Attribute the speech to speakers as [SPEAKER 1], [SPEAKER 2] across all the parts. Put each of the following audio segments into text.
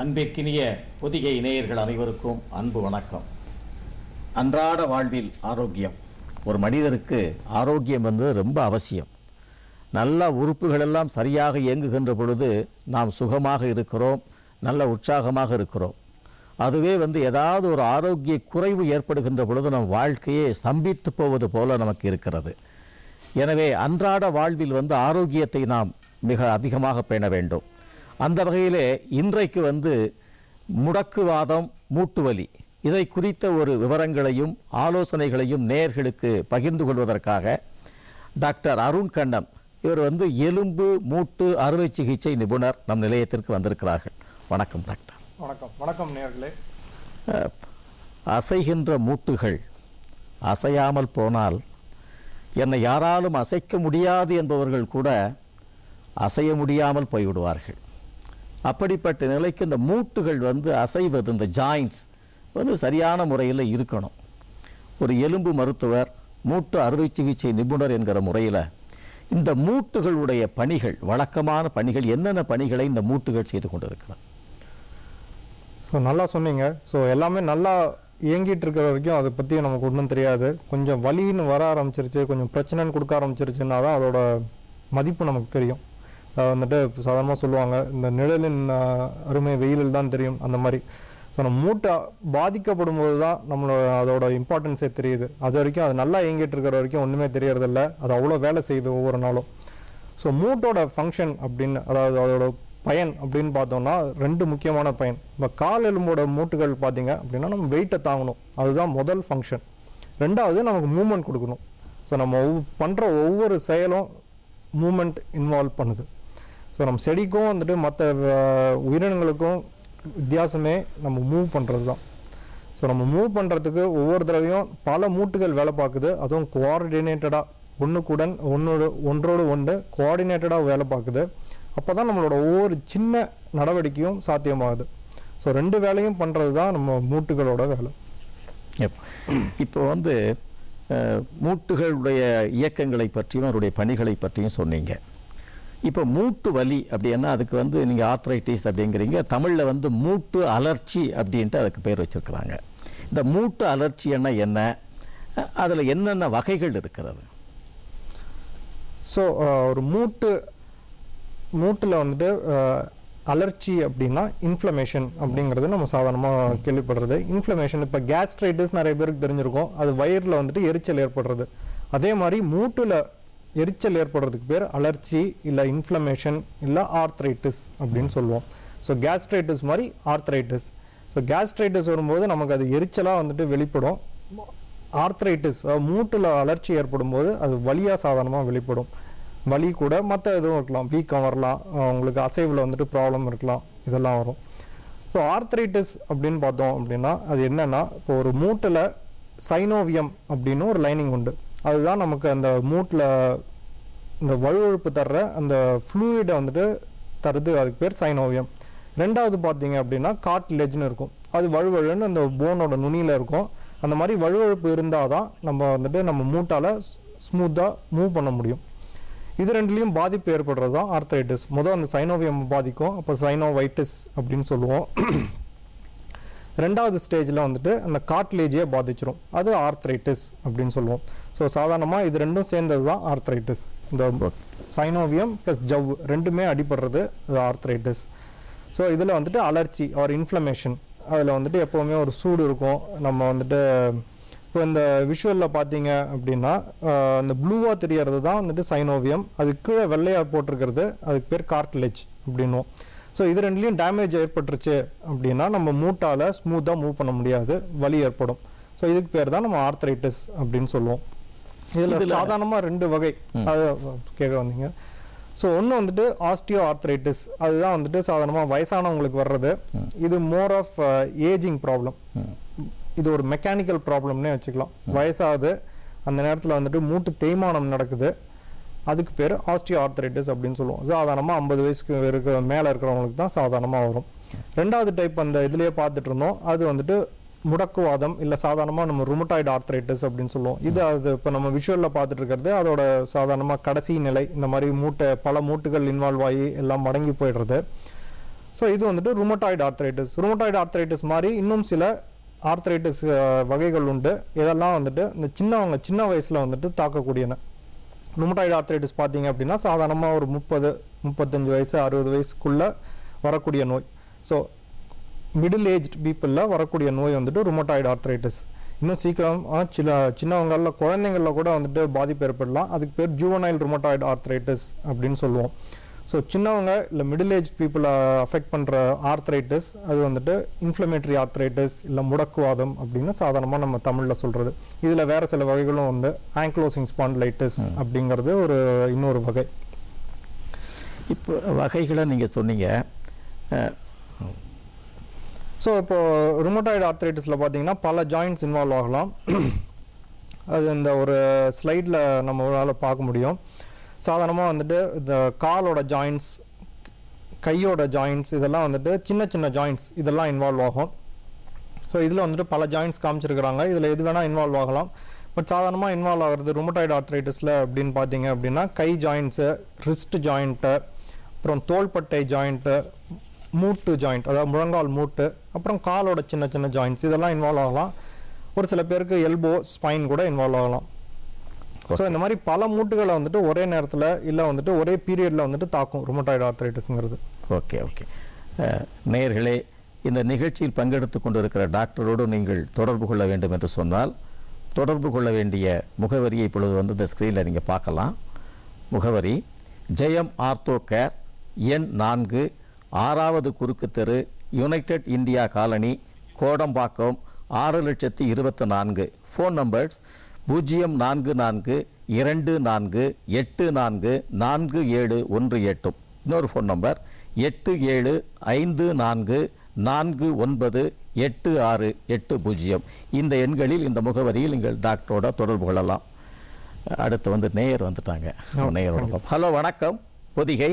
[SPEAKER 1] அன்பிற்கினிய பொதிகை நேயர்கள் அனைவருக்கும் அன்பு வணக்கம். அன்றாட வாழ்வில் ஆரோக்கியம். ஒரு மனிதருக்கு ஆரோக்கியம் என்பது ரொம்ப அவசியம். நல்ல உறுப்புகளெல்லாம் சரியாக இயங்குகின்ற பொழுது நாம் சுகமாக இருக்கிறோம், நல்ல உற்சாகமாக இருக்கிறோம். அதுவே ஏதாவது ஒரு ஆரோக்கிய குறைவு ஏற்படுகின்ற பொழுது நம் வாழ்க்கையே ஸ்தம்பித்து போவது போல நமக்கு இருக்கிறது. எனவே அன்றாட வாழ்வில் ஆரோக்கியத்தை நாம் மிக அதிகமாக பேண வேண்டும். அந்த வகையிலே இன்றைக்கு முடக்குவாதம், மூட்டுவலி இதை குறித்த ஒரு விவரங்களையும் ஆலோசனைகளையும் நேயர்களுக்கு பகிர்ந்து கொள்வதற்காக டாக்டர் அருண் கண்ணன் இவர் எலும்பு மூட்டு அறுவை சிகிச்சை நிபுணர் நம் நிலையத்திற்கு வந்திருக்கிறார்கள். வணக்கம் டாக்டர்.
[SPEAKER 2] வணக்கம். வணக்கம் நேயர்களே.
[SPEAKER 1] அசைகின்ற மூட்டுகள் அசையாமல் போனால் என்னை யாராலும் அசைக்க முடியாது என்பவர்கள் கூட அசைய முடியாமல் போய்விடுவார்கள். அப்படிப்பட்ட நிலைக்கு இந்த மூட்டுகள் அசைவது, இந்த ஜாயின்ட்ஸ் சரியான முறையில் இருக்கணும். ஒரு எலும்பு மருத்துவர், மூட்டு அறுவை சிகிச்சை நிபுணர் என்கிற முறையில் இந்த மூட்டுகளுடைய பணிகள், வழக்கமான பணிகள், என்னென்ன பணிகளை இந்த மூட்டுகள் செய்து கொண்டு இருக்கிறார்?
[SPEAKER 2] நல்லா சொன்னீங்க. ஸோ எல்லாமே நல்லா இயங்கிட்டு இருக்கிற வரைக்கும் அதை பற்றி நமக்கு ஒன்றும் தெரியாது. கொஞ்சம் வலின்னு வர ஆரம்பிச்சிருச்சு, கொஞ்சம் பிரச்சனைன்னு கொடுக்க ஆரம்பிச்சிருச்சுன்னா தான் அதோட மதிப்பு நமக்கு தெரியும். சாதாரணமாக சொல்லுவாங்க, இந்த நிழலின் அருமை வெயிலில் தான் தெரியும், அந்த மாதிரி. ஸோ நம்ம மூட்டை பாதிக்கப்படும் போது தான் நம்மளோட அதோட இம்பார்ட்டன்ஸே தெரியுது. அது வரைக்கும் அது நல்லா இயங்கிட்டு இருக்கிற வரைக்கும் ஒன்றுமே தெரியறதில்ல. அது அவ்வளோ வேலை செய்யுது ஒவ்வொரு நாளும். ஸோ மூட்டோட ஃபங்க்ஷன் அப்படின்னு, அதாவது அதோட பயன் அப்படின்னு பார்த்தோம்னா ரெண்டு முக்கியமான பயன். இப்போ கால் எலும்போட மூட்டுகள் பார்த்தீங்க அப்படின்னா நம்ம வெயிட்டை தாங்கணும், அதுதான் முதல் ஃபங்க்ஷன். ரெண்டாவது நமக்கு மூமெண்ட் கொடுக்கணும். ஸோ நம்ம பண்ணுற ஒவ்வொரு செயலும் மூமெண்ட் இன்வால்வ் பண்ணுது. ஸோ நம்ம செடிக்கும் மற்ற உயிரினங்களுக்கும் வித்தியாசமே நம்ம மூவ் பண்ணுறது தான். ஸோ நம்ம மூவ் பண்ணுறதுக்கு ஒவ்வொரு தடவையும் பல மூட்டுகள் வேலை பார்க்குது. அதுவும் கோஆர்டினேட்டடாக ஒன்றோடு ஒன்று கோஆர்டினேட்டடாக வேலை பார்க்குது. அப்போ தான் நம்மளோட ஒவ்வொரு சின்ன நடவடிக்கையும் சாத்தியமாகுது. ஸோ ரெண்டு வேலையும் பண்ணுறது தான் நம்ம மூட்டுகளோட வேலை.
[SPEAKER 1] இப்போ மூட்டுகளுடைய இயக்கங்களை பற்றியும் அவருடைய பணிகளை பற்றியும் சொன்னீங்க. இப்போ மூட்டு வலி அப்படின்னா அதுக்கு நீங்கள் ஆர்த்ரைட்டிஸ் அப்படிங்கிறீங்க. தமிழில் மூட்டு அலர்ச்சி அப்படின்ட்டு அதுக்கு பேர் வச்சுருக்குறாங்க. இந்த மூட்டு அலர்ச்சின்னா என்ன, அதில் என்னென்ன வகைகள் இருக்கிறது?
[SPEAKER 2] ஸோ ஒரு மூட்டில் அலர்ச்சி அப்படின்னா இன்ஃப்ளமேஷன் அப்படிங்கிறது நம்ம சாதாரணமாக கேள்விப்படுறது. இன்ஃப்ளமேஷன் இப்போ கேஸ்ட்ரைட்டிஸ் நிறைய பேருக்கு தெரிஞ்சிருக்கும். அது வயிறில் எரிச்சல் ஏற்படுறது. அதே மாதிரி மூட்டில் எரிச்சல் ஏற்படுறதுக்கு பேர் அலர்ச்சி, இல்லை இன்ஃப்ளமேஷன், இல்லை ஆர்த்ரைட்டிஸ் அப்படின்னு சொல்லுவோம். ஸோ கேஸ்ட்ரைட்டிஸ் மாதிரி ஆர்த்ரைட்டிஸ். ஸோ கேஸ்ட்ரைட்டிஸ் வரும்போது நமக்கு அது எரிச்சலாக வெளிப்படும். ஆர்த்ரைட்டிஸ் மூட்டில் அலர்ச்சி ஏற்படும் போது அது வலியாக சாதாரணமாக வெளிப்படும். வலி கூட மற்ற எதுவும் இருக்கலாம், வீக்கம் வரலாம், உங்களுக்கு அசைவில் ப்ராப்ளம் இருக்கலாம், இதெல்லாம் வரும். ஸோ ஆர்த்ரைட்டிஸ் அப்படின்னு பார்த்தோம் அப்படின்னா அது என்னென்னா, இப்போ ஒரு மூட்டில் சைனோவியம் அப்படின்னு ஒரு லைனிங் உண்டு. அதுதான் நமக்கு அந்த மூட்டில் இந்த வழுவழுப்பு தர்ற அந்த ஃப்ளூயிடை தருது. அதுக்கு பேர் சைனோவியம். ரெண்டாவது பார்த்தீங்க அப்படின்னா கார்ட்லேஜ்னு இருக்கும். அது வழுவழுன்னு அந்த போனோட நுனியில் இருக்கும். அந்த மாதிரி வழுவழுப்பு இருந்தால் தான் நம்ம மூட்டால் ஸ்மூத்தாக மூவ் பண்ண முடியும். இது ரெண்டுலேயும் பாதிப்பு ஏற்படுறது தான் ஆர்த்ரைட்டிஸ். முதல் அந்த சைனோவியம் பாதிக்கும், அப்போ சைனோவைட்டிஸ் அப்படின்னு சொல்லுவோம். ரெண்டாவது ஸ்டேஜில் அந்த கார்ட்லேஜே பாதிச்சிடும், அது ஆர்த்ரைட்டிஸ் அப்படின்னு சொல்லுவோம். ஸோ சாதாரணமாக இது ரெண்டும் சேர்ந்தது தான் ஆர்த்ரைட்டிஸ். இந்த சைனோவியம் ப்ளஸ் ஜவ் ரெண்டுமே அடிபடுறது அது ஆர்த்ரைட்டிஸ். ஸோ இதில் அலர்ச்சி ஆர் இன்ஃப்ளமேஷன், அதில் எப்போவுமே ஒரு சூடு இருக்கும். நம்ம இப்போ இந்த விஷுவலில் பார்த்தீங்க அப்படின்னா அந்த ப்ளூவாக தெரியறது தான் சைனோவியம். அதுக்கு கீழே வெள்ளையாக போட்டிருக்கிறது அதுக்கு பேர் கார்ட்லேஜ் அப்படின்னும். ஸோ இது ரெண்டுலேயும் டேமேஜ் ஏற்பட்டுருச்சு அப்படின்னா நம்ம மூட்டால் ஸ்மூத்தாக மூவ் பண்ண முடியாது, வலி ஏற்படும். ஸோ இதுக்கு பேர் தான் நம்ம ஆர்த்ரைட்டிஸ் அப்படின்னு சொல்லுவோம். இதில் சாதாரணமாக ரெண்டு வகை அது கேட்க வந்தீங்க. ஸோ ஒன்று ஆஸ்டியோ ஆர்த்ரைட்டிஸ், அதுதான் சாதாரணமாக வயசானவங்களுக்கு வர்றது. இது மோர் ஆஃப் ஏஜிங் ப்ராப்ளம். இது ஒரு மெக்கானிக்கல் ப்ராப்ளம்னே வச்சுக்கலாம். வயசாகுது, அந்த நேரத்தில் மூட்டு தேய்மானம் நடக்குது, அதுக்கு பேர் ஆஸ்டியோ ஆர்த்ரைட்டிஸ் அப்படின்னு சொல்லுவோம். சாதாரணமாக 50 வயசுக்கு மேலே இருக்கிறவங்களுக்கு தான் சாதாரணமாக வரும். ரெண்டாவது டைப் அந்த இதுலேயே பார்த்துட்டு இருந்தோம், அது முடக்குவாதம், இல்லை சாதாரணமாக நம்ம ருமட்டாய்டு ஆர்த்ரைட்டிஸ் அப்படின்னு சொல்லுவோம். இது அது இப்போ நம்ம விஷுவலில் பார்த்துட்டு இருக்கிறது அதோட சாதாரணமாக கடைசி நிலை. இந்த மாதிரி பல மூட்டுகள் இன்வால்வ் ஆகி எல்லாம் மடங்கி போயிடுறது. ஸோ இது வந்துட்டு ருமட்டாய்டு ஆர்த்ரைட்டிஸ். ருமட்டாய்டு ஆர்த்ரைட்டிஸ் மாதிரி இன்னும் சில ஆர்த்ரைட்டிஸ் வகைகள் உண்டு. இதெல்லாம் வந்துட்டு இந்த சின்ன வயசில் வந்துட்டு தாக்கக்கூடியன. ருமட்டாய்டு ஆர்த்ரைட்டிஸ் பார்த்தீங்க அப்படின்னா சாதாரணமாக ஒரு 35 வயசு 60 வயசுக்குள்ளே வரக்கூடிய நோய். ஸோ மிடில் ஏஜ் பீப்புளில் வரக்கூடிய நோய் வந்துட்டு ருமட்டாய்டு ஆர்த்ரைட்டிஸ். இன்னும் சீக்கிரம் சின்னவங்களில் குழந்தைங்களில் கூட வந்துட்டு பாதிப்பு ஏற்படலாம். அதுக்கு பேர் ஜூவனைல் ருமட்டாய்டு ஆர்த்ரைட்டிஸ் அப்படின்னு சொல்லுவோம். ஸோ சின்னவங்க இல்லை மிடில் ஏஜ் பீப்புளை அஃபெக்ட் பண்ணுற ஆர்த்ரைட்டிஸ் அது வந்துட்டு இன்ஃப்ளமேட்டரி ஆர்த்ரைட்டிஸ் இல்லை முடக்குவாதம் அப்படின்னு சாதாரணமாக நம்ம தமிழில் சொல்கிறது. இதில் வேறு சில வகைகளும் உண்டு. ஆங்க்லோசிங் ஸ்பாண்டிலைட்டிஸ் அப்படிங்கிறது இன்னொரு வகை.
[SPEAKER 1] இப்போ வகைகளை நீங்கள் சொன்னீங்க.
[SPEAKER 2] ஸோ இப்போது ருமட்டாய்டு ஆர்த்ரைட்டிஸில் பார்த்தீங்கன்னா பல ஜாயின்ட்ஸ் இன்வால்வ் ஆகலாம். அது இந்த ஒரு ஸ்லைடில் நம்மளால் பார்க்க முடியும். சாதாரணமாக வந்துட்டு இந்த காலோட ஜாயின்ட்ஸ், கையோட ஜாயின்ட்ஸ், இதெல்லாம் வந்துட்டு சின்ன ஜாயின்ட்ஸ் இதெல்லாம் இன்வால்வ் ஆகும். ஸோ இதில் வந்துட்டு பல ஜாயின்ட்ஸ் காமிச்சிருக்கிறாங்க. இதில் எது வேணால் இன்வால்வ் ஆகலாம். பட் சாதாரணமாக இன்வால்வ் ஆகிறது ருமட்டாய்டு ஆர்த்ரைட்டிஸில் அப்படின்னு பார்த்தீங்க அப்படின்னா கை ஜாயின்ட்ஸு, ரிஸ்ட் ஜாயிண்ட்டு, அப்புறம் தோள்பட்டை ஜாயிண்ட்டு, மூட்டு ஜாயிண்ட் அதாவது முழங்கால் மூட்டு, அப்புறம் காலோட சின்ன ஜாயின்ட்ஸ் இதெல்லாம் இன்வால்வ் ஆகலாம். ஒரு சில பேருக்கு எல்போ, ஸ்பைன் கூட இன்வால்வ் ஆகலாம். ஸோ இந்த மாதிரி பல மூட்டுகளை வந்துட்டு ஒரே நேரத்தில் இல்லை வந்துட்டு ஒரே பீரியடில் வந்துட்டு தாக்கும் ருமட்டாய்டு ஆர்த்ரைட்டிஸ்ங்கிறது.
[SPEAKER 1] ஓகே. நேயர்களே, இந்த நிகழ்ச்சியில் பங்கெடுத்து கொண்டிருக்கிற டாக்டரோடு நீங்கள் தொடர்பு கொள்ள வேண்டும் என்று சொன்னால் தொடர்பு கொள்ள வேண்டிய முகவரியை இப்பொழுது வந்து இந்த ஸ்க்ரீனில் நீங்கள் பார்க்கலாம். முகவரி ஜெயம் ஆர்த்தோ கேர், எண் 4, 6வது குறுக்கு தெரு, United India colony, Kodambakkam, 6,24,000. Phone numbers 0424844718. இன்னொரு ஃபோன் நம்பர் 8754498680. இந்த எண்களில் இந்த முகவரியில் நீங்கள் டாக்டரோட தொடர்பு கொள்ளலாம். அடுத்து வந்து நேயர் வந்துட்டாங்க. நேயரோட ஹலோ வணக்கம் பொதிகை.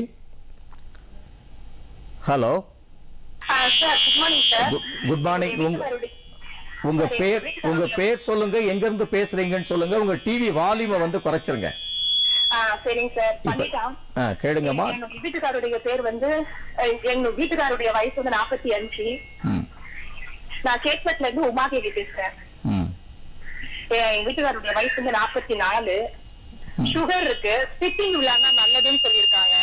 [SPEAKER 1] Hello good morning. உங்க பேர் சொல்லுங்க, எங்க இருந்து பேசுறீங்கன்னு சொல்லுங்க. உங்க டிவி வால்யூமை வந்து குறைச்சிருங்க.
[SPEAKER 3] சரிங்க சார், பண்ணிட்டோம்.
[SPEAKER 1] கேளுங்கம்மா.
[SPEAKER 3] எங்க வீட்டுக்காரருடைய பேர் வந்து எங்க வீட்டுக்காரருடைய வயசு வந்து 45. நான் கேக்பட்ல இருந்து உமா கேவி பேசுறேன். என் வீட்டுக்காரருடைய வயசு வந்து 44. சுகர் இருக்கு. ஸ்டிச்சிங் உள்ளாங்க நல்லதுன்னு சொல்லியிருக்காங்க.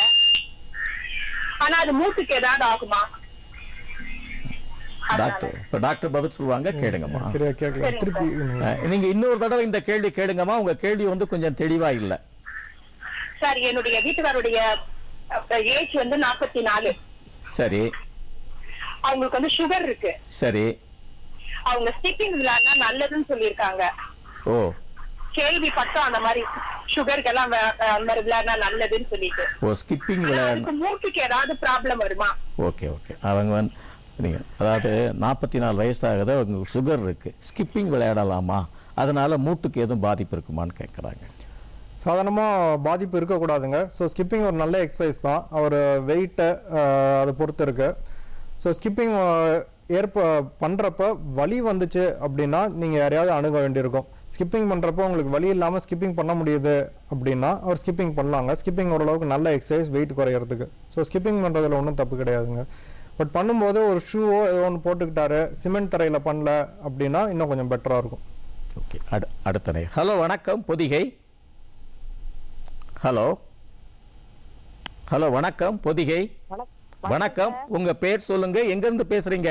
[SPEAKER 3] ஆனா அது மூட்டுக்கு ஏதாவது ஆகுமா?
[SPEAKER 1] டாக்டர் பதில் சொல்லுவாங்க, கேளுங்கம்மா.
[SPEAKER 2] சரியா கேட்கலாம். திருப்பி
[SPEAKER 1] நீங்க இன்னொரு தடவை இந்த கேள்வி கேளுங்கம்மா. உங்க கேள்வி வந்து கொஞ்சம் தெளிவா இல்ல.
[SPEAKER 3] சார், என்னுடைய வீட்டுக்காரருடைய ஏஜ் வந்து 44.
[SPEAKER 1] சரி.
[SPEAKER 3] அவங்களுக்கு வந்து சுகர் இருக்கு.
[SPEAKER 1] சரி.
[SPEAKER 3] அவங்க ஸ்டிச்சிங் விளையாடினா நல்லதுன்னு சொல்லியிருக்காங்க.
[SPEAKER 1] ஓ,
[SPEAKER 3] கேள்விப்பட்டோம் அந்த மாதிரி சுகருக்கெல்லாம் அந்த மாதிரி விளையாடினா நல்லதுன்னு சொல்லிட்டு.
[SPEAKER 1] ஓ, ஸ்கிப்பிங் விளையாடு.
[SPEAKER 3] மூட்டுக்கு ஏதாவது ப்ராப்ளம் வருமா?
[SPEAKER 1] ஓகே. அவங்க வந்து அதாவது 44 வயசாகுது, அவங்களுக்கு சுகர் இருக்கு, ஸ்கிப்பிங் விளையாடலாமா, அதனால மூட்டுக்கு எதுவும் பாதிப்பு இருக்குமான்னு கேட்குறாங்க.
[SPEAKER 2] சாதாரணமாக பாதிப்பு இருக்கக்கூடாதுங்க. ஸோ ஸ்கிப்பிங் ஒரு நல்ல எக்ஸசைஸ் தான். அவர் வெயிட்டை அதை பொறுத்து இருக்கு. ஸோ ஸ்கிப்பிங் பண்ணுறப்ப வலி வந்துச்சு அப்படின்னா நீங்கள் யாரையாவது அணுக வேண்டியிருக்கும். ஸ்கிப்பிங் பண்ணுறப்போ உங்களுக்கு வலி இல்லாமல் ஸ்கிப்பிங் பண்ண முடியுது அப்படின்னா அவர் ஸ்கிப்பிங் பண்ணலாங்க. ஸ்கிப்பிங் ஓரளவுக்கு நல்ல எக்ஸசைஸ் வெயிட் குறையிறதுக்கு. ஸோ ஸ்கிப்பிங் பண்ணுறதுல ஒன்றும் தப்பு கிடையாதுங்க. பட் பண்ணும்போது ஒரு ஷூவோ ஏதோ ஒன்று போட்டுக்கிட்டாரு, சிமெண்ட் தரையில் பண்ணல அப்படின்னா இன்னும் கொஞ்சம் பெட்டராக இருக்கும்.
[SPEAKER 1] ஓகே. அடுத்த நேயர். ஹலோ வணக்கம் பொதிகை. ஹலோ வணக்கம் பொதிகை. வணக்கம். உங்க பேர் சொல்லுங்க, எங்க இருந்து பேசுறீங்க?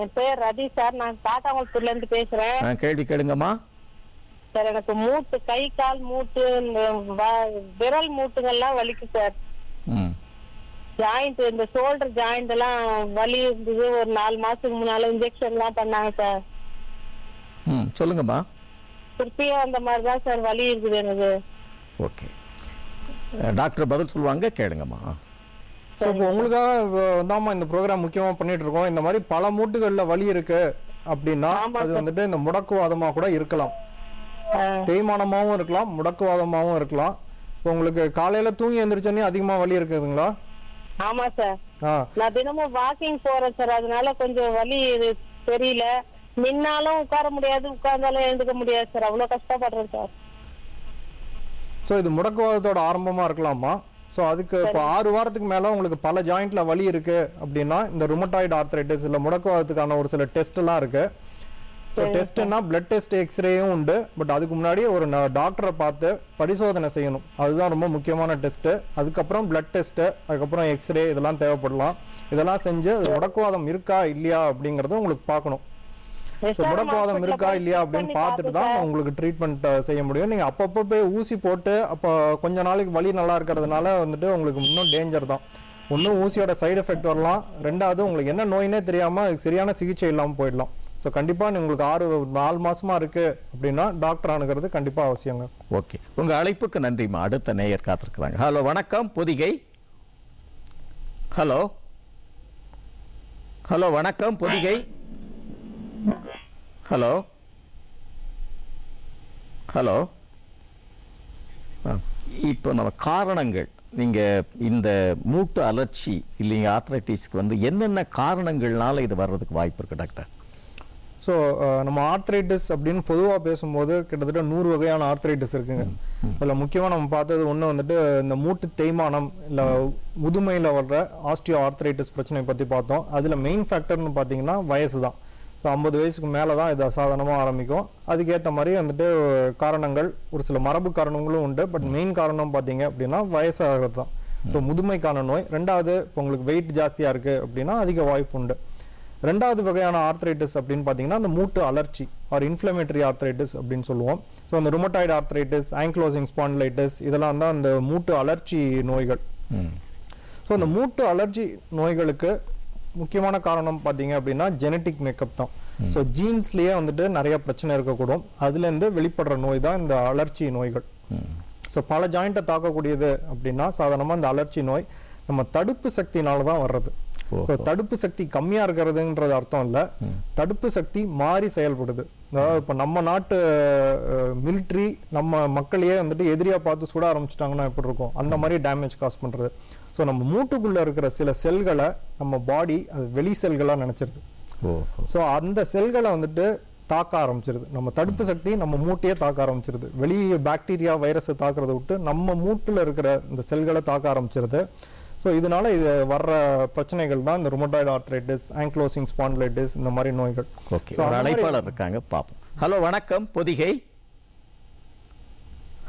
[SPEAKER 4] என் பேர் ரதி சார். நான் காட்டாங்குளத்தூர்ல இருந்து பேசுறேன்.
[SPEAKER 1] கேள்வி கேளுங்கம்மா.
[SPEAKER 4] சார், எனக்கு மூட்டு, கை கால் மூட்டு, விரல் மூட்டுகள்லாம் வலிக்கு சார். ஜாயிண்ட், இந்த ஷோல்டர் ஜாயிண்ட் எல்லாம் வலி இருந்தது. ஒரு 4 மாசத்துக்கு முன்னால இன்ஜெக்ஷன் எல்லாம் பண்ணாங்க சார்.
[SPEAKER 1] சொல்லுங்கம்மா.
[SPEAKER 4] திருப்பியும் அந்த மாதிரிதான் சார் வலி இருக்குது எனக்கு.
[SPEAKER 1] ஓகே, டாக்டர் பதில் சொல்லுவாங்க, கேளுங்கம்மா.
[SPEAKER 2] ஸோ இப்போ உங்களுக்காக தாம்மா இந்த ப்ரோக்ராம் முக்கியமாக பண்ணிட்டு இருக்கோம். இந்த மாதிரி பல மூட்டுகளில் வலி இருக்கு அப்படின்னா அது வந்துட்டு இந்த முடக்குவாதமாக கூட இருக்கலாம். தேய்மானமாகவும் இருக்கலாம், முடக்குவாதமாகவும் இருக்கலாம். இப்போ உங்களுக்கு காலையில் தூங்கி எழுந்திரிச்சோன்னே அதிகமாக வலி இருக்குதுங்களா?
[SPEAKER 4] ஆமா சார். நான் தினமும் வாக்கிங் போறேன் சார். அதனால கொஞ்சம் வலி தெரியல. நின்னாலும் உட்கார முடியாது, உட்கார்ந்தாலும் எழுந்துக்க முடியாது சார். அவ்வளவு கஷ்டப்படுறேன் சார்.
[SPEAKER 2] ஸோ இது முடக்குவாதத்தோட ஆரம்பமா இருக்கலாமா? ஸோ அதுக்கு இப்போ 6 வாரத்துக்கு மேலே உங்களுக்கு பல ஜாயிண்ட்ல வலி இருக்கு அப்படின்னா இந்த ருமட்டாய்டு ஆர்த்ரைட்டிஸ் இல்லை முடக்குவாதத்துக்கான ஒரு சில டெஸ்ட் எல்லாம் இருக்கு. ஸோ டெஸ்ட்னா பிளட் டெஸ்ட் எக்ஸ்ரேயும் உண்டு. பட் அதுக்கு முன்னாடி ஒரு டாக்டரை பார்த்து பரிசோதனை செய்யணும். அதுதான் ரொம்ப முக்கியமான டெஸ்ட். அதுக்கப்புறம் பிளட் டெஸ்ட், அதுக்கப்புறம் எக்ஸ்ரே இதெல்லாம் தேவைப்படலாம். இதெல்லாம் செஞ்சு அது முடக்குவாதம் இருக்கா இல்லையா அப்படிங்கறத உங்களுக்கு பார்க்கணும். ஸோ முடக்குவாதம் இருக்கா இல்லையா அப்படின்னு பார்த்துட்டு தான் உங்களுக்கு ட்ரீட்மெண்ட் செய்ய முடியும். நீங்க அப்பப்போ போய் ஊசி போட்டு அப்போ கொஞ்ச நாளைக்கு வலி நல்லா இருக்கிறதுனால வந்துட்டு உங்களுக்கு இன்னும் டேஞ்சர் தான். ஒன்றும் ஊசியோட சைடு எஃபெக்ட் வரலாம், ரெண்டாவது உங்களுக்கு என்ன நோயினே தெரியாம அதுக்கு சரியான சிகிச்சை இல்லாமல் போயிடலாம். ஸோ கண்டிப்பாக உங்களுக்கு 4 மாசமா இருக்கு அப்படின்னா டாக்டர் அணுகிறது கண்டிப்பாக அவசியங்க.
[SPEAKER 1] ஓகே, உங்க அழைப்புக்கு நன்றிம்மா. அடுத்த நேயர் காத்திருக்கிறாங்க. ஹலோ, வணக்கம் பொதிகை. ஹலோ ஹலோ, வணக்கம் பொதிகை. Hello hello. இப்போ நம்ம காரணங்கள், நீங்க இந்த மூட்டு அலர்ச்சி இல்லைங்க ஆர்த்ரைட்டிஸ்க்கு வந்து என்னென்ன காரணங்கள்னால இது வர்றதுக்கு வாய்ப்பு இருக்கு டாக்டர்?
[SPEAKER 2] ஸோ நம்ம ஆர்த்ரைட்டிஸ் அப்படின்னு பொதுவாக பேசும்போது கிட்டத்தட்ட 100 வகையான ஆர்த்ரைட்டிஸ் இருக்குங்க. அதில் முக்கியமாக நம்ம பார்த்தது ஒன்று வந்துட்டு இந்த மூட்டு தேய்மானம் இல்லை முதுமையில் வர்ற ஆஸ்டியோ ஆர்த்ரைட்டிஸ் பிரச்சனை பற்றி பார்த்தோம். அதில் மெயின் ஃபேக்டர்னு பார்த்தீங்கன்னா வயசு தான். ஸோ 50 வயசுக்கு மேலே தான் இது அசாதாரணமாக ஆரம்பிக்கும். அதுக்கேற்ற மாதிரி வந்துட்டு காரணங்கள் ஒரு சில மரபு காரணங்களும் உண்டு. பட் மெயின் காரணம் பார்த்தீங்க அப்படின்னா வயசாகிறது தான். ஸோ முதுமைக்கான நோய். ரெண்டாவது, இப்போ உங்களுக்கு வெயிட் ஜாஸ்தியாக இருக்குது அப்படின்னா அதிக வாய்ப்பு உண்டு. ரெண்டாவது வகையான ஆர்த்ரைட்டிஸ் அப்படின்னு பார்த்தீங்கன்னா அந்த மூட்டு அலர்ச்சி ஆர் இன்ஃப்ளமேட்டரி ஆர்த்ரைட்டிஸ் அப்படின்னு சொல்லுவோம். ஸோ அந்த ருமட்டாய்டு ஆர்த்ரைட்டிஸ், ஆங்கிலோசிங் ஸ்பாண்டிலைட்டிஸ் இதெல்லாம் தான் அந்த மூட்டு அலர்ச்சி நோய்கள். ஸோ அந்த மூட்டு அலர்ஜி நோய்களுக்கு முக்கியமான காரணம் பார்த்தீங்க அப்படின்னா ஜெனட்டிக் மேக்கப் தான். ஸோ ஜீன்ஸ்லேயே வந்துட்டு நிறைய பிரச்சனை இருக்கக்கூடும். அதுலேருந்து வெளிப்படுற நோய் தான் இந்த அலர்ச்சி நோய்கள். ஸோ பல ஜாயிண்ட்டை தாக்கக்கூடியது அப்படின்னா சாதாரணமாக இந்த அலர்ச்சி நோய் நம்ம தடுப்பு சக்தினால தான் வர்றது. தடுப்பு சக்தி கம்மியா இருக்கிறதுன்றது அர்த்தம் இல்ல, தடுப்பு சக்தி மாறி செயல்படுது. அதாவது இப்ப நம்ம நாட்டு மிலிட்ரி நம்ம மக்களையே வந்துட்டு எதிரியா பார்த்து சுட ஆரம்பிச்சிட்டாங்கன்னா எப்படி இருக்கும், அந்த மாதிரி டேமேஜ் காஸ் பண்றது. ஸோ நம்ம மூட்டுக்குள்ள இருக்கிற சில செல்களை நம்ம பாடி அது வெளி செல்களா நினைச்சிருது. ஸோ அந்த செல்களை வந்துட்டு தாக்க ஆரம்பிச்சிருது. நம்ம தடுப்பு சக்தி நம்ம மூட்டையே தாக்க ஆரம்பிச்சிருது. வெளியே பாக்டீரியா வைரஸை தாக்குறதை விட்டு நம்ம மூட்டுல இருக்கிற இந்த செல்களை தாக்க ஆரம்பிச்சிருது. ஸோ இதனால இது வர்ற பிரச்சனைகள் தான் இந்த ருமட்டாய்டு ஆர்த்ரைட்டிஸ், ஆங்கிலோசிங் ஸ்பாண்டிலைட்டிஸ் இந்த மாதிரி நோய்கள்.
[SPEAKER 1] ஓகே, ஒரு அழைப்பாளர் இருக்காங்க, பாப்போம். ஹலோ, வணக்கம் பொதிகை.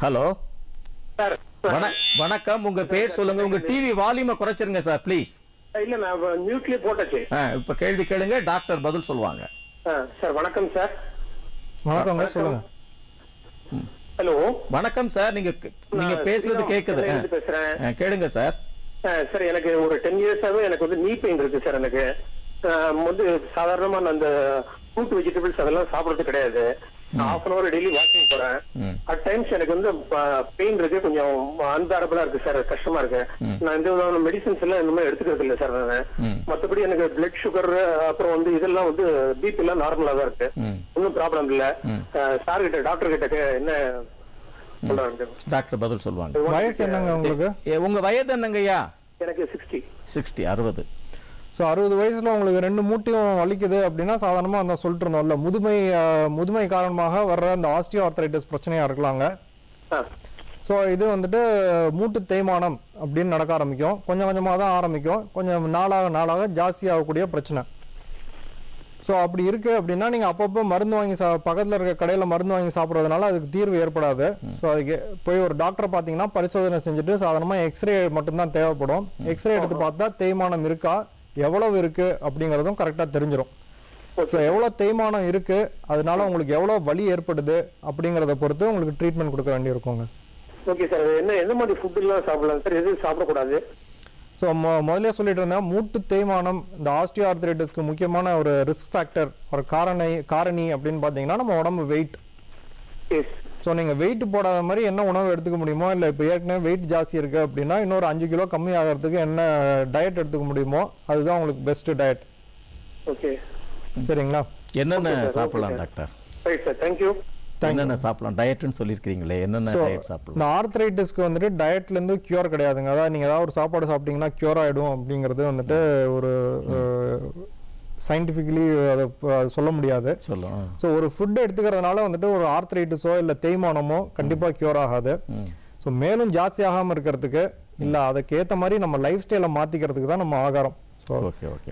[SPEAKER 1] ஹலோ வணக்கம், உங்க பேர் சொல்லுங்க. உங்க டிவி வால்யூமை குறைச்சிருங்க சார் ப்ளீஸ்.
[SPEAKER 5] இல்ல நான் மியூட்லயே போட்டாச்சு.
[SPEAKER 1] இப்ப கேள்வி கேளுங்க, டாக்டர் பதில் சொல்லுவாங்க.
[SPEAKER 5] சார் வணக்கம் சார்.
[SPEAKER 2] வணக்கங்க, சொல்லுங்க.
[SPEAKER 5] ஹலோ
[SPEAKER 1] வணக்கம் சார், நீங்க பேசுறது கேக்குது,
[SPEAKER 5] பேசுறேன்,
[SPEAKER 1] கேளுங்க சார்.
[SPEAKER 5] சார் எனக்கு ஒரு 10 இயர்ஸாவே எனக்கு வந்து நீ பெயின் இருக்கு சார். எனக்கு வந்து சாதாரணமா நான் அந்த ஃப்ரூட் வெஜிடபிள்ஸ் அதெல்லாம் சாப்பிடுறது கிடையாது. நான் 1/2 hour டெய்லி வாக்கிங் போறேன். அட் டைம்ஸ் எனக்கு வந்து பெயின் இருக்கு, கொஞ்சம் அன்பேரபிளா இருக்கு சார், கஷ்டமா இருக்கு. நான் எந்த விதமான மெடிசன்ஸ் எல்லாம் இன்னுமே எடுத்துக்கிறது இல்லை சார். நான் மற்றபடி எனக்கு பிளட் சுகர் அப்புறம் வந்து இதெல்லாம் வந்து பிபி எல்லாம் நார்மலா தான் இருக்கு, ஒன்னும் ப்ராப்ளம் இல்ல. சார் கிட்ட டாக்டர் கிட்ட என்ன
[SPEAKER 1] டாக்டர் பதில் சொல்லுவாங்க.
[SPEAKER 2] வயசு என்னங்க உங்களுக்கு?
[SPEAKER 1] உங்க வயது என்னங்கய்யா?
[SPEAKER 5] எனக்கு 60.
[SPEAKER 1] 60.
[SPEAKER 2] ஸோ 60 வயசுல உங்களுக்கு 2 மூட்டையும் வலிக்குது அப்படின்னா சாதாரணமாக அந்த சொல்லிட்டு இருந்தோம்ல, முதுமை காரணமாக வர்ற அந்த ஆஸ்டியோ ஆர்த்ரைட்டிஸ் பிரச்சனையா இருக்கலாங்க. ஸோ இது வந்துட்டு மூட்டு தேய்மானம் அப்படின்னு நடக்க ஆரம்பிக்கும். கொஞ்சம் கொஞ்சமாக தான் ஆரம்பிக்கும், கொஞ்சம் நாளாக ஜாஸ்தி ஆகக்கூடிய பிரச்சனை. ஸோ அப்படி இருக்கு அப்படின்னா நீங்கள் அப்பப்போ மருந்து வாங்கி பக்கத்தில் இருக்க கடையில் மருந்து வாங்கி சாப்பிட்றதுனால அதுக்கு தீர்வு ஏற்படாது. ஸோ அதுக்கு போய் ஒரு டாக்டரை பார்த்தீங்கன்னா பரிசோதனை செஞ்சுட்டு சாதாரணமாக எக்ஸ்ரே மட்டும்தான் தேவைப்படும். எக்ஸ்ரே எடுத்து பார்த்தா தேய்மானம் இருக்கா, எவ்வளவு இருக்கு அப்படிங்கிறதும் கரெக்டாக தெரிஞ்சிடும். ஸோ எவ்வளோ தேய்மானம் இருக்கு, அதனால உங்களுக்கு எவ்வளோ வலி ஏற்படுது அப்படிங்கிறத பொறுத்து உங்களுக்கு ட்ரீட்மெண்ட் கொடுக்க வேண்டியிருக்குங்க.
[SPEAKER 5] ஓகே சார், எந்த மாதிரி ஃபுட் எல்லாம் சாப்பிடலாம் சார், எதுவும் சாப்பிடக்கூடாது?
[SPEAKER 2] ஸோ முதல்ல சொல்லிட்டு இருந்தேன், மூட்டு தேய்மானம் இந்த ஆஸ்டியோ ஆர்த்ரைட்டிஸ்க்கு முக்கியமான ஒரு ரிஸ்க் ஃபேக்டர், ஒரு காரணி அப்படின்னு பார்த்தீங்கன்னா நம்ம உடம்பு வெயிட். ஸோ நீங்கள் வெயிட் போடாத மாதிரி என்ன உணவு எடுத்துக்க முடியுமோ, இல்லை இப்போ ஏற்கனவே வெயிட் ஜாஸ்தி இருக்குது அப்படின்னா இன்னொரு 5 கிலோ கம்மி ஆகிறதுக்கு என்ன டயட் எடுத்துக்க முடியுமோ அதுதான் உங்களுக்கு பெஸ்ட் டயட்.
[SPEAKER 5] ஓகே,
[SPEAKER 2] சரிங்களா?
[SPEAKER 1] என்னென்ன சாப்பிடலாம் டாக்டர்?
[SPEAKER 5] Right sir, thank you.
[SPEAKER 1] என்னென்ன சாப்பிடலாம் டயட்னு சொல்லியிருக்கீங்களே, என்னென்ன டயட் சாப்பிடலாம்?
[SPEAKER 2] இந்த ஆர்த்ரைட்டிஸ்க்கு வந்துட்டு டயட்லேருந்து கியூர் கிடையாதுங்க. அதாவது நீங்கள் ஏதாவது ஒரு சாப்பாடு சாப்பிட்டீங்கன்னா கியூர் ஆகிடும் அப்படிங்கிறது வந்துட்டு ஒரு சயின்டிஃபிக்கலி அதை சொல்ல முடியாது. ஸோ ஒரு ஃபுட் எடுத்துக்கிறதுனால வந்துட்டு ஒரு ஆர்த்ரைட்டிஸோ இல்லை தேய்மானமோ கண்டிப்பாக கியூர் ஆகாது. ஸோ மேலும் ஜாஸ்தி ஆகாமல் இருக்கிறதுக்கு இல்லை அதுக்கேற்ற மாதிரி நம்ம லைஃப் ஸ்டைலை மாற்றிக்கிறதுக்கு தான் நம்ம ஆகாரம்.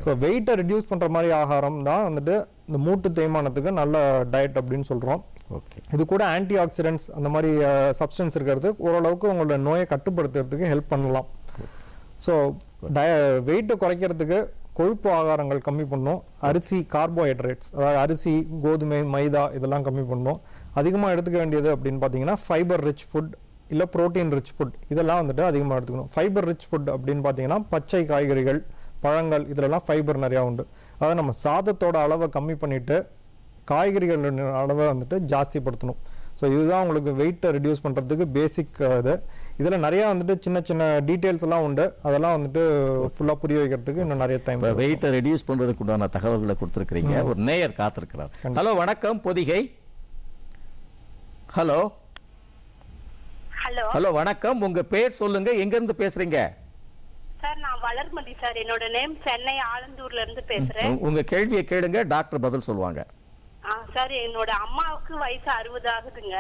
[SPEAKER 2] ஸோ வெயிட்டை ரெடியூஸ் பண்ணுற மாதிரி ஆகாரம் தான் வந்துட்டு இந்த மூட்டு தேய்மானத்துக்கு நல்ல டயட் அப்படின்னு சொல்கிறோம். இது கூட ஆன்டி ஆக்சிடென்ட்ஸ் அந்த மாதிரி சப்ஸ்டன்ஸ் இருக்கிறது ஓரளவுக்கு உங்களோட நோயை கட்டுப்படுத்துறதுக்கு ஹெல்ப் பண்ணலாம். ஸோ வெயிட்டை குறைக்கிறதுக்கு கொழுப்பு ஆகாரங்கள் கம்மி பண்ணணும். அரிசி கார்போஹைட்ரேட்ஸ், அதாவது அரிசி, கோதுமை, மைதா இதெல்லாம் கம்மி பண்ணணும். அதிகமாக எடுத்துக்க வேண்டியது அப்படின்னு பார்த்தீங்கன்னா ஃபைபர் ரிச் ஃபுட் இல்லை ப்ரோட்டீன் ரிச் ஃபுட் இதெல்லாம் வந்துட்டு அதிகமாக எடுத்துக்கணும். ஃபைபர் ரிச் ஃபுட் அப்படின்னு பார்த்தீங்கன்னா பச்சை காய்கறிகள், பழங்கள், இதிலெல்லாம் ஃபைபர் நிறையா உண்டு. அதாவது நம்ம சாதத்தோட அளவை கம்மி பண்ணிவிட்டு காய்கறிகளோட அளவை வந்துட்டு ஜாஸ்திப்படுத்தணும். ஸோ இதுதான் உங்களுக்கு வெயிட்டை ரெடியூஸ் பண்ணுறதுக்கு பேசிக் இது. இதில் நிறையா வந்துட்டு சின்ன சின்ன டீட்டெயில்ஸ் எல்லாம் உண்டு. அதெல்லாம் வந்துட்டு ஃபுல்லாக புரிய வைக்கிறதுக்கு இன்னும் நிறைய டைம்.
[SPEAKER 1] வெயிட்டை ரெடியூஸ் பண்ணுறதுக்கு உண்டான தகவல்களை கொடுத்துருக்கிறீங்க. ஒரு நேயர் காத்திருக்கிறார். ஹலோ, வணக்கம் பொதிகை. ஹலோ
[SPEAKER 3] ஹலோ
[SPEAKER 1] ஹலோ வணக்கம். உங்க பேர் சொல்லுங்க, எங்க இருந்து பேசுறீங்க?
[SPEAKER 3] சார், நான் வளர்மதி சார். என்னோட நேம் சென்னை ஆலந்தூர்ல இருந்து பேசுறேன்.
[SPEAKER 1] உங்க கேள்வியை கேளுங்க, டாக்டர் பதில் சொல்லுவாங்க.
[SPEAKER 3] சார், என்னோட அம்மாவுக்கு வயசு 60 ஆகுதுங்க.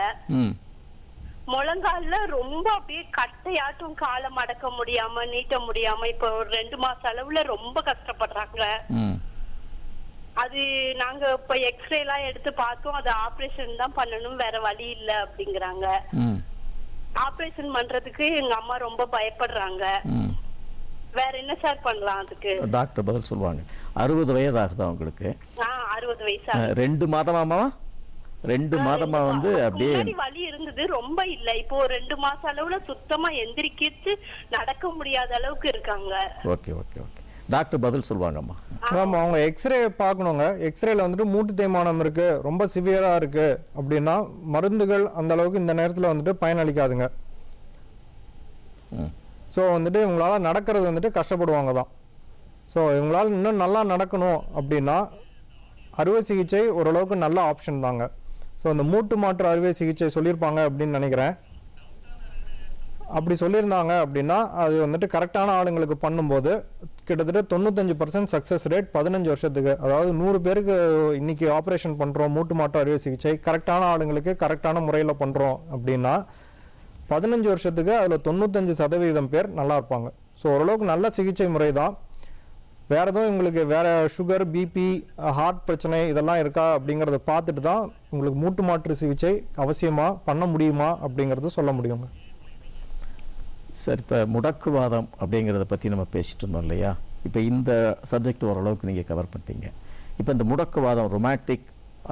[SPEAKER 3] முழங்கால்ல ரொம்ப அப்படியே கட்டையாட்டும், காலை மடக்க முடியாம நீட்ட முடியாம இப்ப ஒரு 2 மாச அளவுல ரொம்ப கஷ்டப்படுறாங்க. அது நாங்க இப்ப எக்ஸ்ரே எல்லாம் எடுத்து பார்த்தோம். அது ஆபரேஷன் தான் பண்ணணும், வேற வழி இல்ல அப்படிங்கிறாங்க. ஆபரேஷன் பண்றதுக்கு எங்க அம்மா ரொம்ப பயப்படுறாங்க. வேற என்ன சார் பண்ணலாம் அதுக்கு?
[SPEAKER 1] டாக்டர் பதில் சொல்லுவாங்க. 60 வயது ஆகுதா உங்களுக்கு?
[SPEAKER 3] 60 வயசு.
[SPEAKER 1] 2 மாதமாமா? 2 மாதமா வந்து அப்படியே
[SPEAKER 3] வலி இருந்தது, ரொம்ப இல்ல. இப்போ 2 மாச அளவுல சுத்தமா எந்திரிக்கிட்டு நடக்க முடியாத அளவுக்கு இருக்காங்க.
[SPEAKER 1] ஓகே ஓகே ஓகே, டாக்டர் பதில் சொல்லுவாங்கம்மா.
[SPEAKER 2] ஆமாம், அவங்க எக்ஸ்ரே பார்க்கணுங்க. எக்ஸ்ரேல வந்துட்டு மூட்டு தேய்மானம் இருக்கு, ரொம்ப சிவியரா இருக்கு அப்படின்னா மருந்துகள் அந்த அளவுக்கு இந்த நேரத்தில் வந்துட்டு பயனளிக்காதுங்க. ஸோ வந்துட்டு இவங்களால நடக்கிறது வந்துட்டு கஷ்டப்படுவாங்க தான். ஸோ இவங்களால இன்னும் நல்லா நடக்கணும் அப்படின்னா அறுவை சிகிச்சை ஓரளவுக்கு நல்ல ஆப்ஷன் தாங்க. ஸோ இந்த மூட்டு மாற்று அறுவை சிகிச்சை சொல்லியிருப்பாங்க அப்படின்னு நினைக்கிறேன். அப்படி சொல்லியிருந்தாங்க அப்படின்னா அது வந்துட்டு கரெக்டான ஆளுங்களுக்கு பண்ணும்போது கிட்டத்தட்ட 95% சக்ஸஸ் ரேட் 15 வருஷத்துக்கு. அதாவது 100 பேருக்கு இன்னைக்கு ஆப்ரேஷன் பண்ணுறோம் மூட்டு மாற்று அறுவை சிகிச்சை, கரெக்டான ஆளுங்களுக்கு கரெக்டான முறையில் பண்ணுறோம் அப்படின்னா 15 வருஷத்துக்கு அதில் 95% பேர் நல்லா இருப்பாங்க. ஸோ ஓரளவுக்கு நல்ல சிகிச்சை முறை தான். வேறு எதுவும் உங்களுக்கு வேறு சுகர், பிபி, ஹார்ட் பிரச்சனை இதெல்லாம் இருக்கா அப்படிங்கிறத பார்த்துட்டு தான் உங்களுக்கு மூட்டு மாற்று சிகிச்சை அவசியமாக பண்ண முடியுமா அப்படிங்கிறது சொல்ல முடியுங்க.
[SPEAKER 1] சார், இப்போ முடக்குவாதம் அப்படிங்கிறத பற்றி நம்ம பேசிட்டு இருந்தோம் இல்லையா? இப்போ இந்த சப்ஜெக்ட் ஓரளவுக்கு நீங்கள் கவர் பண்ணிட்டீங்க. இப்போ இந்த முடக்குவாதம், ரொமாட்டிக்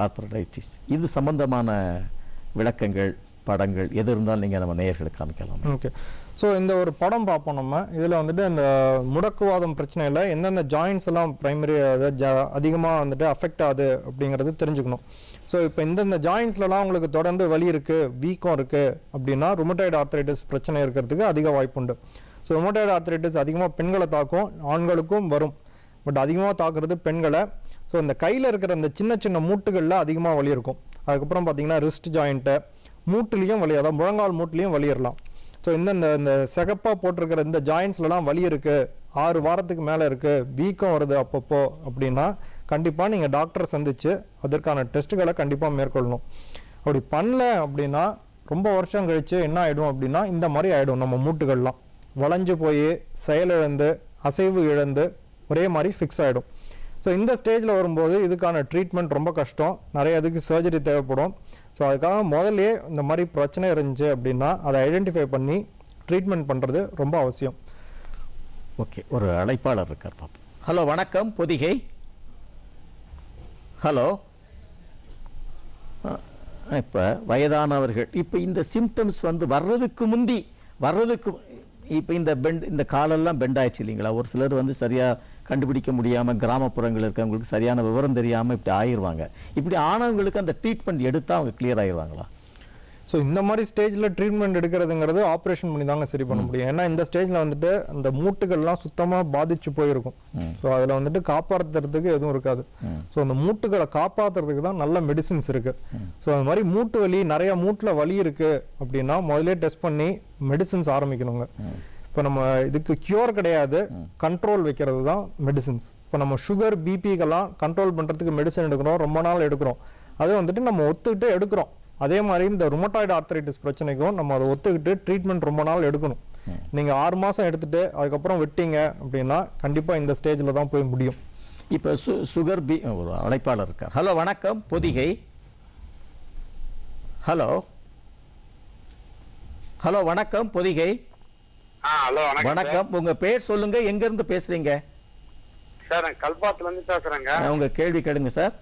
[SPEAKER 1] ஆர்த்ரைட்டிஸ், இது சம்பந்தமான விளக்கங்கள், படங்கள் எது இருந்தாலும் நீங்கள் நம்ம நேயர்களுக்கு காமிக்கலாம்.
[SPEAKER 2] ஓகே, ஸோ இந்த ஒரு படம் பார்ப்போம் நம்ம. இதில் வந்துட்டு இந்த முடக்குவாதம் பிரச்சனையில் எந்தெந்த ஜாயின்ஸ் எல்லாம் ப்ரைமரி அதிகமாக வந்துட்டு அஃபெக்ட் ஆகுது அப்படிங்கிறது தெரிஞ்சுக்கணும். ஸோ இப்போ இந்தந்த ஜாயின்ஸ்லலாம் உங்களுக்கு தொடர்ந்து வலி இருக்குது, வீக்கம் இருக்குது அப்படின்னா ருமட்டாய்டு ஆர்த்ரைட்டிஸ் பிரச்சனை இருக்கிறதுக்கு அதிக வாய்ப்புண்டு. ஸோ ருமட்டாய்டு ஆர்த்ரைட்டிஸ் அதிகமாக பெண்களை தாக்கும், ஆண்களுக்கும் வரும். பட் அதிகமாக தாக்குறது பெண்களை. ஸோ இந்த கையில் இருக்கிற இந்த சின்ன சின்ன மூட்டுகளில் அதிகமாக வலி இருக்கும். அதுக்கப்புறம் பார்த்தீங்கன்னா ரிஸ்ட் ஜாயிண்ட்டு, மூட்டுலேயும் வலி, அதாவது முழங்கால் மூட்டுலேயும் வலி ஏறலாம். ஸோ இந்த செகப்பாக போட்டிருக்கிற இந்த ஜாயின்ஸ்லாம் வலி இருக்குது, 6 வாரத்துக்கு மேலே இருக்குது, வீக்கம் வருது அப்பப்போ அப்படின்னா கண்டிப்பாக நீங்கள் டாக்டரை சந்தித்து அதற்கான டெஸ்ட்டுகளை கண்டிப்பாக மேற்கொள்ளணும். அப்படி பண்ணல அப்படின்னா ரொம்ப வருஷம் கழித்து என்ன ஆகிடும் அப்படின்னா இந்த மாதிரி ஆகிடும். நம்ம மூட்டுகள்லாம் வளைஞ்சு போய் செயலிழந்து, அசைவு இழந்து ஒரே மாதிரி ஃபிக்ஸ் ஆகிடும். ஸோ இந்த ஸ்டேஜில் வரும்போது இதுக்கான ட்ரீட்மெண்ட் ரொம்ப கஷ்டம், நிறைய அதுக்கு சர்ஜரி தேவைப்படும். ஸோ அதுக்காக முதல்லையே இந்த மாதிரி பிரச்சனை இருந்துச்சு அப்படின்னா அதை ஐடென்டிஃபை பண்ணி ட்ரீட்மெண்ட் பண்ணுறது ரொம்ப அவசியம்.
[SPEAKER 1] ஓகே, ஒரு அழைப்பாளர் இருக்கார் பாப்பா. ஹலோ, வணக்கம் பொதிகை. ஹலோ. இப்போ வயதானவர்கள், இப்போ இந்த சிம்டம்ஸ் வந்து வர்றதுக்கு இப்போ இந்த காலெல்லாம் பெண்ட் ஆயிடுச்சு இல்லைங்களா? ஒரு சிலர் வந்து சரியாக கண்டுபிடிக்க முடியாமல் கிராமப்புறங்கள் இருக்கவங்களுக்கு சரியான விவரம் தெரியாமல் இப்படி ஆயிடுவாங்க. இப்படி ஆனவங்களுக்கு அந்த ட்ரீட்மெண்ட் எடுத்தால் அவங்க கிளியர் ஆயிடுவாங்களா?
[SPEAKER 2] ஸோ இந்த மாதிரி ஸ்டேஜில் ட்ரீட்மெண்ட் எடுக்கிறதுங்கிறது ஆப்ரேஷன் பண்ணி தாங்க சரி பண்ண முடியும். ஏன்னா இந்த ஸ்டேஜில் வந்துட்டு அந்த மூட்டுகள்லாம் சுத்தமாக பாதிச்சு போயிருக்கும். ஸோ அதில் வந்துட்டு காப்பாற்றுறதுக்கு எதுவும் இருக்காது. ஸோ அந்த மூட்டுகளை காப்பாற்றுறதுக்கு தான் நல்ல மெடிசின்ஸ் இருக்குது. ஸோ அந்த மாதிரி மூட்டு வலி, நிறைய மூட்டில் வலி இருக்குது அப்படின்னா முதலே டெஸ்ட் பண்ணி மெடிசின்ஸ் ஆரம்பிக்கணுங்க. இப்போ நம்ம இதுக்கு க்யூர் கிடையாது, கண்ட்ரோல் வைக்கிறது தான் மெடிசின்ஸ். இப்போ நம்ம சுகர், பிபிக்கெல்லாம் கண்ட்ரோல் பண்ணுறதுக்கு மெடிசன் எடுக்கிறோம், ரொம்ப நாள் எடுக்கிறோம். அதை வந்துட்டு நம்ம ஒத்துக்கிட்டு எடுக்கிறோம். அதே மாதிரி இந்த ருமட்டாய்டு ஆர்த்ரைட்டிஸ் பிரச்சனைக்கும் நம்ம அதை ஒத்துக்கிட்டு ட்ரீட்மெண்ட் ரொம்ப நாள் எடுக்கணும். நீங்கள் 6 மாதம் எடுத்துட்டு அதுக்கப்புறம் விட்டீங்க அப்படின்னா கண்டிப்பாக இந்த ஸ்டேஜில் தான் போய் முடியும்.
[SPEAKER 1] இப்போ சுகர் ஒரு அழைப்பாளர் இருக்கார். ஹலோ வணக்கம் பொதிகை. ஹலோ ஹலோ வணக்கம் பொதிகை.
[SPEAKER 6] ஹலோ
[SPEAKER 1] வணக்கம். உங்க பேர் சொல்லுங்க, எங்க இருந்து பேசுறீங்க?
[SPEAKER 6] சார் நான் கல்பாத்துல இருந்து பேசுறேங்க.
[SPEAKER 1] உங்க கேள்வி கேளுங்க சார்.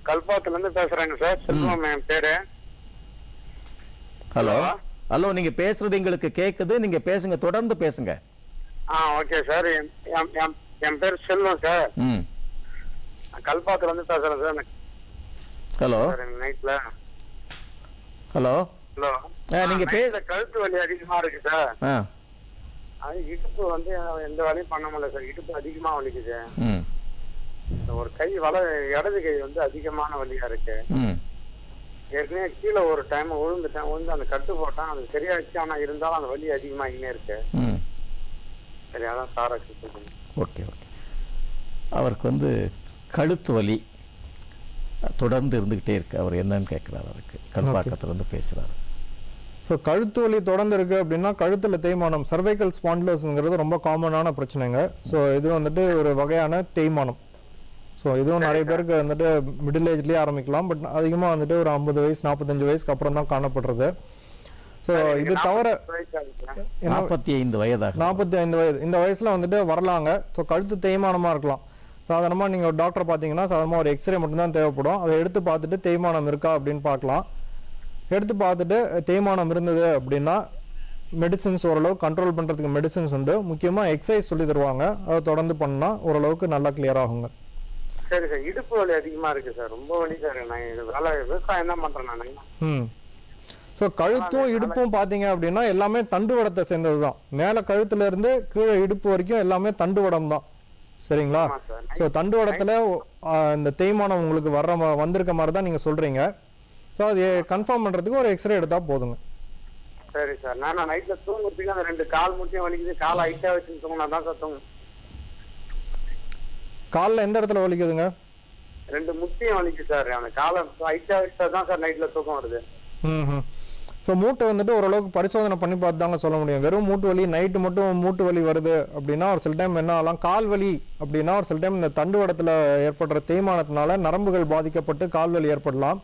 [SPEAKER 6] கல்பாத்துல இருந்து பேசுறேங்க சார். செல்வம் என் பேரு.
[SPEAKER 1] ஹலோ ஹலோ, நீங்க பேசுறது எங்களுக்கு கேக்குது, நீங்க பேசுங்க, தொடர்ந்து பேசுங்க.
[SPEAKER 6] Okay sir. என் பேர் செல்வம் சார். கல்பாத்துல இருந்து பேசுறேன் சார்.
[SPEAKER 1] ஹலோ
[SPEAKER 6] நைட்ல.
[SPEAKER 1] ஹலோ
[SPEAKER 6] ஹலோ,
[SPEAKER 1] நீங்க
[SPEAKER 6] கழுத்து வலி அதிகமா இருக்கு சார். அது இடுப்பு வந்து எந்த வேலையும் பண்ண முடியல சார். இடுப்பு அதிகமா வலிக்குது. ஒரு கை இடது கை வந்து அதிகமான வலியா இருக்கு. ஏற்கனவே கீழே ஒரு டைம் விழுந்து அந்த கட்டு போட்டான், அது சரியாச்சு. ஆனா இருந்தாலும் அந்த வலி அதிகமாகினே இருக்கு. சரி, அதான் சார்.
[SPEAKER 1] Okay okay. அவருக்கு வந்து கழுத்து வலி தொடர்ந்து இருந்துகிட்டே இருக்கு. அவர் என்னன்னு கேட்கிறார். அவருக்கு கல்பாக்கத்துல இருந்து பேசுறாரு.
[SPEAKER 2] ஸோ கழுத்து வலி தொடர்ந்து இருக்குது அப்படின்னா கழுத்தில் தேய்மானம், சர்வைக்கல் ஸ்பாண்டிலோஸ்ங்கிறது ரொம்ப காமனான பிரச்சனைங்க. ஸோ இது வந்துட்டு ஒரு வகையான தேய்மானம். ஸோ இதுவும் நிறைய பேருக்கு வந்துட்டு மிடில் ஏஜ்லேயே ஆரம்பிக்கலாம். பட் அதிகமாக வந்துட்டு ஒரு 50 வயசு 45 வயசுக்கு அப்புறம் தான் காணப்படுறது. ஸோ இது தவிர
[SPEAKER 1] 45 வயதாக
[SPEAKER 2] 45 வயது இந்த வயசில் வந்துட்டு வரலாங்க. ஸோ கழுத்து தேய்மானமாக இருக்கலாம். சாதாரணமாக நீங்கள் ஒரு டாக்டரை பார்த்தீங்கன்னா சாதாரணமாக ஒரு எக்ஸ்ரே மட்டும்தான் தேவைப்படும். அதை எடுத்து பார்த்துட்டு தேய்மானம் இருக்கா அப்படின்னு பார்க்கலாம். எடுத்து பார்த்துட்டு தேய்மானம் இருந்தது அப்படின்னா மெடிசின்ஸ் ஓரளவு கண்ட்ரோல் பண்ணுறதுக்கு மெடிசின்ஸ் உண்டு. முக்கியமாக எக்ஸசைஸ் சொல்லி தருவாங்க. அதை தொடர்ந்து பண்ணால் ஓரளவுக்கு நல்லா கிளியர் ஆகுங்க.
[SPEAKER 6] சரி சார். இடுப்பு வலி அதிகமா இருக்கு சார். ரொம்ப வலி சார். நான் வேலை விவசாயம் தான் பண்றேன் நான்.
[SPEAKER 2] ஸோ கழுத்தும் இடுப்பும் பார்த்தீங்க அப்படின்னா எல்லாமே தண்டுவடத்தை சேர்ந்தது தான். மேலே கழுத்துல இருந்து கீழே இடுப்பு வரைக்கும் எல்லாமே தண்டுவடம் தான். சரிங்களா? ஸோ தண்டுவடத்தில் இந்த தேய்மானம் உங்களுக்கு வந்திருக்க மாதிரி தான் நீங்கள் சொல்கிறீங்க. ஸோ அது கன்ஃபார்ம் பண்ணுறதுக்கு ஒரு எக்ஸ்ரே எடுத்தால் போதுங்க.
[SPEAKER 6] சரி சார். நான் நைட்டில் தூங்குறதுக்கு அந்த 2 கால் முட்டியும் வலிக்குது. காலை ஹைட்டாக வச்சு தூங்கினா தான் சார் தூங்கும்.
[SPEAKER 2] காலில் எந்த இடத்துல வலிக்குதுங்க?
[SPEAKER 6] 2 முட்டியும் வலிக்குது சார். அந்த காலை ஹைட்டாக வச்சா தான் சார் நைட்டில் தூக்கம் வருது.
[SPEAKER 2] ஸோ மூட்டை வந்துட்டு ஓரளவுக்கு பரிசோதனை பண்ணி பார்த்து தாங்க சொல்ல முடியும். வெறும் மூட்டு வலி நைட்டு மட்டும் மூட்டு வலி வருது அப்படின்னா ஒரு சில டைம் என்ன ஆகலாம், கால் வலி அப்படின்னா ஒரு சில டைம் இந்த தண்டுவடத்தில் ஏற்படுற தேய்மானத்தினால நரம்புகள் பாதிக்கப்பட்டு கால் வலி ஏற்படலாம்.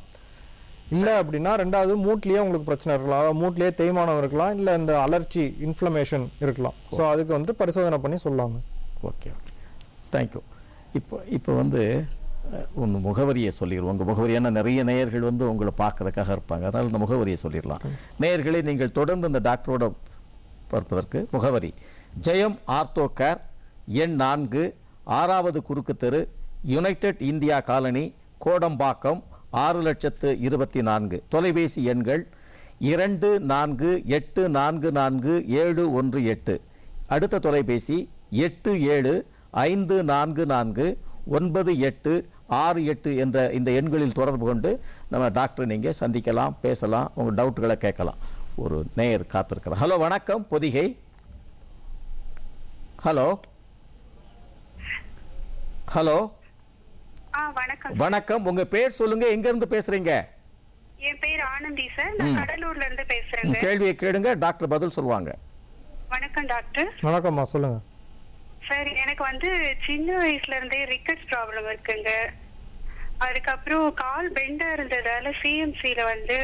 [SPEAKER 2] இல்லை அப்படின்னா ரெண்டாவது மூட்லேயே உங்களுக்கு பிரச்சனை இருக்கலாம். அதாவது மூட்லேயே தேய்மானம் இருக்கலாம், இல்லை இந்த அலர்ஜி இன்ஃப்ளமேஷன் இருக்கலாம். ஸோ அதுக்கு வந்துட்டு பரிசோதனை பண்ணி சொல்லலாங்க.
[SPEAKER 1] Okay okay, thank you. இப்போ வந்து ஒன்று முகவரியை சொல்லிடுவோம். உங்கள் முகவரி, ஏன்னா நிறைய நேயர்கள் வந்து உங்களை பார்க்கறதுக்காக இருப்பாங்க. அதனால் இந்த முகவரியை சொல்லிடலாம். நேயர்களை நீங்கள் தொடர்ந்து இந்த டாக்டரோட பார்ப்பதற்கு முகவரி ஜெயம் ஆர்த்தோ கேர், எண் 4, 6வது குறுக்கு தெரு, யுனைடெட் இந்தியா காலனி, கோடம்பாக்கம், 6,24,000. தொலைபேசி எண்கள் 24844718. அடுத்த தொலைபேசி 87544986 என்ற இந்த எண்களில் தொடர்பு கொண்டு நம்ம டாக்டரை நீங்கள் சந்திக்கலாம், பேசலாம், உங்கள் டவுட்டுகளை கேட்கலாம். ஒரு நேயர் காத்திருக்கிறார். ஹலோ வணக்கம் பொதிகை. ஹலோ ஹலோ வணக்கம். உங்க பேர் சொல்லுங்க, எங்க இருந்து பேசுறீங்க?
[SPEAKER 3] என் பேர் ஆனந்தி சார். நான் கடலூர்ல இருந்து பேசுறேன்.
[SPEAKER 1] கேள்வியை கேளுங்க, டாக்டர் பதில் சொல்லுவாங்க.
[SPEAKER 3] வணக்கம் டாக்டர்.
[SPEAKER 2] வணக்கம்மா, சொல்லுங்க.
[SPEAKER 3] சார், எனக்கு வந்து சின்ன வயசுல இருந்தே ரிக்கட்ஸ் ப்ராப்ளம் இருக்குங்க. அதுக்கப்புறம் கால் பெண்டா இருந்ததால சிஎம்சில வந்து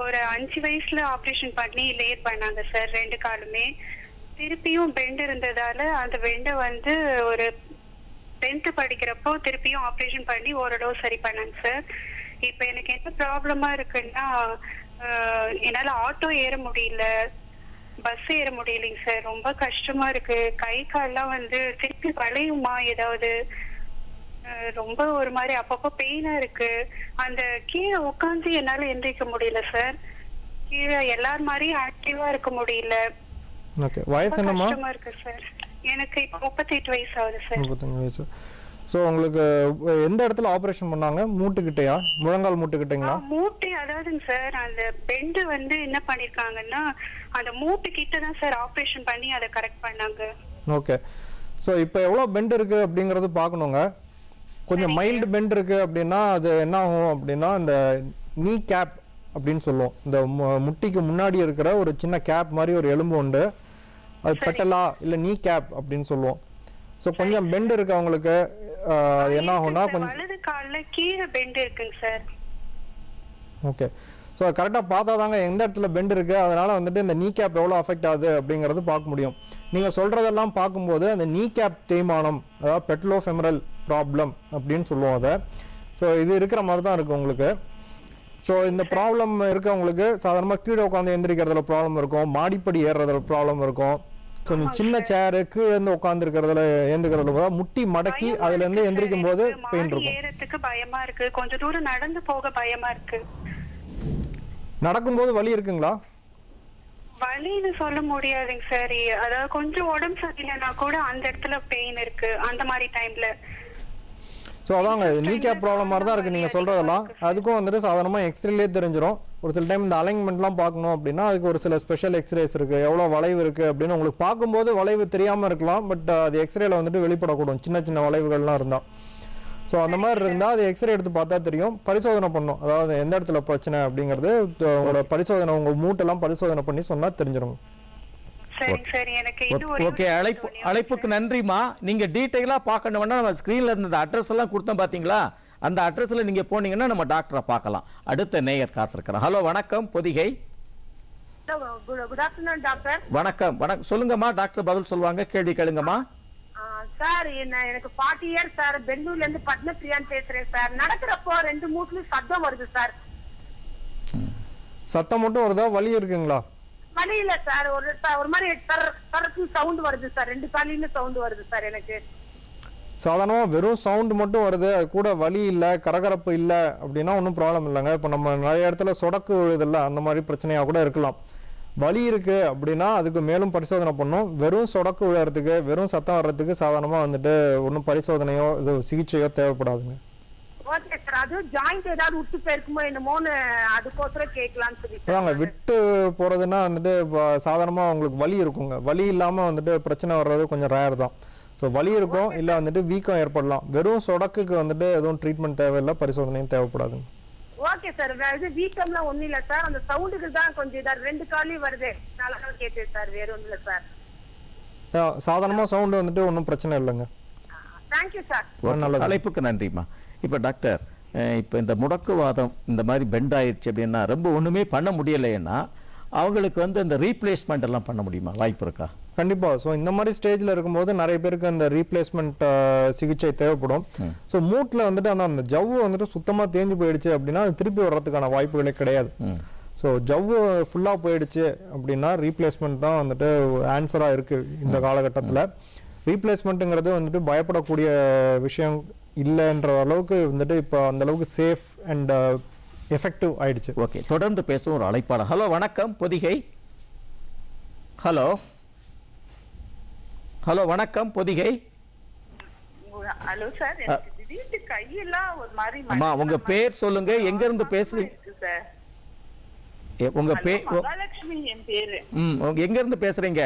[SPEAKER 3] ஒரு 5 வயசுல ஆப்ரேஷன் பண்ணி லேட் பண்ணாங்க சார். 2 காலுமே திருப்பியும் பெண்ட் இருந்ததால அந்த பெண்டை வந்து ஒரு 10th படிக்கிறப்போ திருப்பியும் ஆப்ரேஷன் பண்ணி ஓரளவு சரி பண்ணாங்க சார். இப்ப எனக்கு என்ன ப்ராப்ளமா இருக்குன்னா, என்னால ஆட்டோ ஏற முடியல, பஸ் ஏற முடியலைங்க சார். ரொம்ப கஷ்டமா இருக்கு. கை கால்லாம் வந்து திருப்பி வளையுமா ஏதாவது, ரொம்ப ஒரு மாதிரி அப்பப்போ பெயினா இருக்கு. அந்த கீழே உட்காந்து என்னால எந்திரிக்க முடியல சார். கீழே எல்லார் மாதிரியும் ஆக்டிவா இருக்க முடியல.
[SPEAKER 2] ஓகே, வயசு என்னமா?
[SPEAKER 3] கஷ்டமா இருக்கு சார். எனக்கு இப்போ 38 வயசு ஆகுது சார்.
[SPEAKER 2] 35 வயசு. ஸோ உங்களுக்கு எந்த இடத்துல ஆப்ரேஷன் பண்ணாங்க? மூட்டுக்கிட்டையா, முழங்கால் மூட்டுக்கிட்டீங்களா?
[SPEAKER 3] மூட்டு, அதாவதுங்க சார், அந்த பெண்டு வந்து என்ன பண்ணிருக்காங்கன்னா அந்த மூட்டு கிட்ட தான் சார் ஆப்ரேஷன் பண்ணி அதை கரெக்ட் பண்ணாங்க.
[SPEAKER 2] ஓகே, ஸோ இப்போ எவ்வளோ பெண்ட் இருக்கு அப்படிங்கிறது பார்க்கணுங்க. கொஞ்சம் மைல்டு பெண்ட் இருக்கு அப்படின்னா அது என்ன ஆகும் அப்படின்னா, இந்த நீ கேப் அப்படின்னு சொல்லுவோம். இந்த முட்டிக்கு முன்னாடி இருக்கிற ஒரு சின்ன கேப் மாதிரி ஒரு எலும்பு உண்டு, அது பெட்டலா இல்லை நீ கேப் அப்படின்னு சொல்லுவோம். ஸோ கொஞ்சம் பெண்ட் இருக்கு அவங்களுக்கு, என்ன ஆகும்னா கொஞ்சம்
[SPEAKER 7] வலது கால்ல கீழே பெண்ட் இருக்குங்க சார்.
[SPEAKER 2] ஓகே, ஸோ கரெக்டாக பார்த்தா தாங்க எந்த இடத்துல பெண்ட் இருக்குது, அதனால் வந்துட்டு இந்த நீ கேப் எவ்வளோ அஃபெக்ட் ஆகுது அப்படிங்கிறது பார்க்க முடியும். நீங்கள் சொல்கிறதெல்லாம் பார்க்கும்போது அந்த நீ கேப் தேய்மானம், அதாவது பெட்லோஃபெமரல் ப்ராப்ளம் அப்படின்னு சொல்லுவோம் அதை. ஸோ இது இருக்கிற மாதிரி தான் இருக்குது உங்களுக்கு. ஸோ இந்த ப்ராப்ளம் இருக்கவங்களுக்கு சாதாரணமாக கீழே உட்காந்து எந்திரிக்கிறதுல ப்ராப்ளம் இருக்கும், மாடிப்படி ஏறுறதுல ப்ராப்ளம் இருக்கும், கொஞ்சம் சின்ன சேரு கீழே இருந்து உட்காந்து இருக்கிறதுல ஏந்துக்கிறதுல முட்டி மடக்கி அதுல இருந்து எந்திரிக்கும் போது பெயின் இருக்கும்.
[SPEAKER 7] ஏறதுக்கு பயமா இருக்கு, கொஞ்சம் தூரம் நடந்து போக பயமா இருக்கு.
[SPEAKER 2] நடக்கும்போது வலி இருக்குங்களா?
[SPEAKER 7] வலின்னு சொல்ல முடியாதுங்க சார். அதாவது கொஞ்சம் உடம்பு சரியில்லைன்னா கூட அந்த இடத்துல பெயின் இருக்கு அந்த மாதிரி டைம்ல.
[SPEAKER 2] ஸோ அதாங்க நீ கேப் ப்ராப்ளம் மாதிரி தான் இருக்குது நீங்கள் சொல்கிறதெல்லாம். அதுக்கும் வந்துட்டு சாதாரணமாக எக்ஸ்ரேலே தெரிஞ்சிடும். ஒரு சில டைம் இந்த அலைன்மெண்ட்லாம் பார்க்கணும் அப்படின்னா அதுக்கு ஒரு சில ஸ்பெஷல் எக்ஸ்ரேஸ் இருக்குது, எவ்வளோ வளைவு இருக்குது அப்படின்னு உங்களுக்கு பார்க்கும்போது வளைவு தெரியாமல் இருக்கலாம், பட் அது எக்ஸ்ரேல வந்துட்டு வெளிப்படக்கூடும் சின்ன சின்ன வளைவுகள்லாம் இருந்தால். ஸோ அந்த மாதிரி இருந்தால் அது எக்ஸ்ரே எடுத்து பார்த்தா தெரியும், பரிசோதனை பண்ணும், அதாவது எந்த இடத்துல பிரச்சனை அப்படிங்கிறது உங்களோட பரிசோதனை உங்கள் மூட்டெல்லாம் பரிசோதனை பண்ணி சொன்னால் தெரிஞ்சிடும்.
[SPEAKER 1] ஓகே, அழைப்புக்கு நன்றிமா. நீங்க டீடைலா பார்க்கணும்னா நம்ம ஸ்கிரீன்ல இருந்த அட்ரஸ் எல்லாம் கொடுத்தோம் பாத்தீங்களா, அந்த அட்ரஸ்ல நீங்க போனீங்கன்னா நம்ம டாக்டரை பார்க்கலாம். அடுத்த நேயர் காத்திருக்கிறோம். ஹலோ, வணக்கம் பொதிகை.
[SPEAKER 3] Good afternoon doctor.
[SPEAKER 1] வணக்கம். வணக்கம், சொல்லுங்கம்மா, டாக்டர் பதில் சொல்லுவாங்க, கேள்வி கேளுங்கம்மா.
[SPEAKER 3] சார் எனக்கு 40 இயர்ஸ் சார், பெங்களூர்ல இருந்து பத்மபிரியான் பேசுறேன் சார். நடக்கிறப்போ 2 மூட்டுல சத்தம் வருது சார்.
[SPEAKER 2] சத்தம் மட்டும் வருதா, வலி இருக்குங்களா?
[SPEAKER 3] வலி இல்ல சார், ஒரு மாதிரி தரக்கு சவுண்ட் வருது சார், 2 காலிலுமே சவுண்ட் வருது சார் எனக்கு.
[SPEAKER 2] சாதாரணமாக வெறும் சவுண்ட் மட்டும் வருது, அது கூட வலி இல்லை கரகரப்பு இல்லை அப்படின்னா ஒன்றும் ப்ராப்ளம் இல்லைங்க. இப்போ நம்ம நிறைய இடத்துல சொடக்கு விழுதில்ல, அந்த மாதிரி பிரச்சனையாக கூட இருக்கலாம். வலி இருக்கு அப்படின்னா அதுக்கு மேலும் பரிசோதனை பண்ணும். வெறும் சொடக்கு விழுறதுக்கு வெறும் சத்தம் வர்றதுக்கு சாதாரணமாக வந்துட்டு ஒன்றும் பரிசோதனையோ இது சிகிச்சையோ தேவைப்படாதுங்க.
[SPEAKER 3] ஓகே சார், அது ஜாயிண்ட் ஏதாவது விட்டு போயிருக்குமோ என்னமோன்னு அதுக்கோசரம் கேட்கலான்னு
[SPEAKER 2] சொல்லி. விட்டு போறதுன்னா வந்துட்டு சாதாரணமாக உங்களுக்கு வலி இருக்குங்க, வலி இல்லாமல் வந்துட்டு பிரச்சனை வர்றது கொஞ்சம் ரேர் தான். ஸோ வலி இருக்கும், இல்லை வந்துட்டு வீக்கம் ஏற்படலாம். வெறும் சொடக்குக்கு வந்துட்டு எதுவும் ட்ரீட்மெண்ட் தேவையில்லை, பரிசோதனையும் தேவைப்படாதுங்க.
[SPEAKER 3] ஓகே சார், இது வீக்கம்லாம் ஒன்றும் இல்லை சார், அந்த சவுண்டுக்கு தான் கொஞ்சம் இதாக 2 காலையும் வருது, நல்லா கேட்டேன் சார், வேற ஒன்றும் இல்லை சார்.
[SPEAKER 2] சாதாரணமாக சவுண்டு வந்துட்டு ஒன்றும் பிரச்சனை இல்லைங்க.
[SPEAKER 3] Thank you sir.
[SPEAKER 2] நல்லது,
[SPEAKER 1] அழைப்புக்கு நன்றிம்மா. இப்போ டாக்டர், இப்போ இந்த முடக்குவாதம் இந்த மாதிரி பெண்ட் ஆயிடுச்சு அப்படின்னா ரொம்ப ஒன்றுமே பண்ண முடியலைன்னா அவங்களுக்கு வந்து அந்த ரீப்ளேஸ்மெண்ட் எல்லாம் பண்ண முடியுமா, வாய்ப்பு இருக்கா?
[SPEAKER 2] கண்டிப்பாக. ஸோ இந்த மாதிரி ஸ்டேஜில் இருக்கும்போது நிறைய பேருக்கு அந்த ரீப்ளேஸ்மெண்ட் சிகிச்சை தேவைப்படும். ஸோ மூட்டில் வந்துட்டு அந்த ஜவ்வு வந்துட்டு சுத்தமாக தேஞ்சு போயிடுச்சு அப்படின்னா அது திருப்பி வர்றதுக்கான வாய்ப்புகளே கிடையாது. ஸோ ஜவ்வு ஃபுல்லாக போயிடுச்சு அப்படின்னா ரீப்ளேஸ்மெண்ட் தான் வந்துட்டு ஆன்சராக இருக்குது இந்த காலகட்டத்தில். ரீப்ளேஸ்மெண்ட்டுங்கிறது வந்துட்டு பயப்படக்கூடிய விஷயம் இல்லைன்ற அளவுக்கு வந்துட்டு இப்போ அந்த அளவுக்கு சேஃப் அண்ட் எஃபெக்டிவ் ஆயிடுச்சு.
[SPEAKER 1] ஓகே, தொடர்ந்து பேசும் ஒரு அழைப்பாளர். ஹலோ, வணக்கம் பொதிகை. ஹலோ ஹலோ, வணக்கம் பொதிகை.
[SPEAKER 8] ஹலோ சார், எனக்கு திடீர்னு கையெல்லாம் ஒரு மாதிரி.
[SPEAKER 1] அம்மா, உங்க பேர் சொல்லுங்க, எங்க இருந்து பேசுறீங்க? உங்க பேர்?
[SPEAKER 8] மகாலட்சுமி என் பேரு.
[SPEAKER 1] எங்க இருந்து பேசுறீங்க?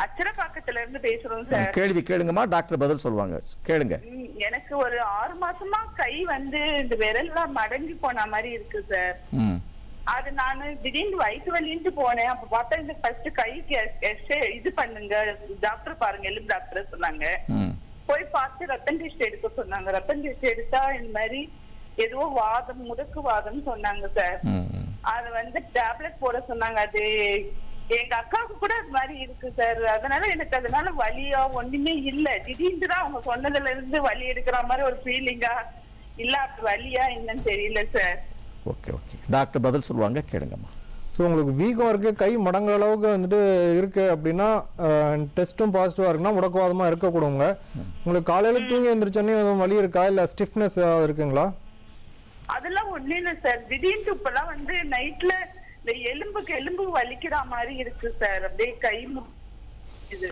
[SPEAKER 8] அச்சரப்பாக்கத்துல இருந்து பேசுறோம் சார்.
[SPEAKER 1] கேள்வி கேளுங்கம்மா, டாக்டர் பதில் சொல்லுவாங்க, கேளுங்க.
[SPEAKER 8] எனக்கு ஒரு 6 மாசமா கை வந்து இந்த விரல்லாம் மடங்கி போன மாதிரி இருக்கு சார். அது நானு திடீர்னு வயிற்று வலின்ட்டு போனேன். அப்ப பார்த்தா இந்த ஃபர்ஸ்ட் கைக்கு இது பண்ணுங்க டாக்டர் பாருங்க, எலும்பு டாக்டர் சொன்னாங்க. போய் பார்த்து ரத்தம் டெஸ்ட் எடுக்க சொன்னாங்க. ரத்தம் டெஸ்ட் எடுத்தா இந்த மாதிரி ஏதோ வாதம், முடக்கு வாதம் சொன்னாங்க சார். அது வந்து டேப்லெட் போட சொன்னாங்க. அது எங்க அக்காவுக்கு கூட அது மாதிரி இருக்கு சார். அதனால எனக்கு அதனால வலியா ஒண்ணுமே இல்ல. திடீர்னு தான் அவங்க சொன்னதுல இருந்து வலி எடுக்கிற மாதிரி ஒரு ஃபீலிங்கா இல்ல, அப்படி வலியா என்னன்னு தெரியல சார்.
[SPEAKER 1] ஓகே ஓகே, டாக்டர் பதில் சொல்லுவாங்க, கேளுங்கம்மா.
[SPEAKER 2] ஸோ உங்களுக்கு வீக்கம் இருக்குது, கை மடங்குற அளவுக்கு வந்துட்டு இருக்குது அப்படின்னா டெஸ்ட்டும் பாசிட்டிவாக இருக்குன்னா முடக்குவாதமாக இருக்கக்கூடுங்க. உங்களுக்கு காலையில் தூங்கி எழுந்திரிச்சோன்னே எதுவும் வலி இருக்கா, இல்லை ஸ்டிஃப்னஸ் இருக்குங்களா?
[SPEAKER 8] அதெல்லாம் ஒண்ணு இல்லை சார். திடீர்னு இப்பெல்லாம் வந்து நைட்ல இந்த எலும்பு வலிக்கிற மாதிரி இருக்கு சார். அப்படியே கை இது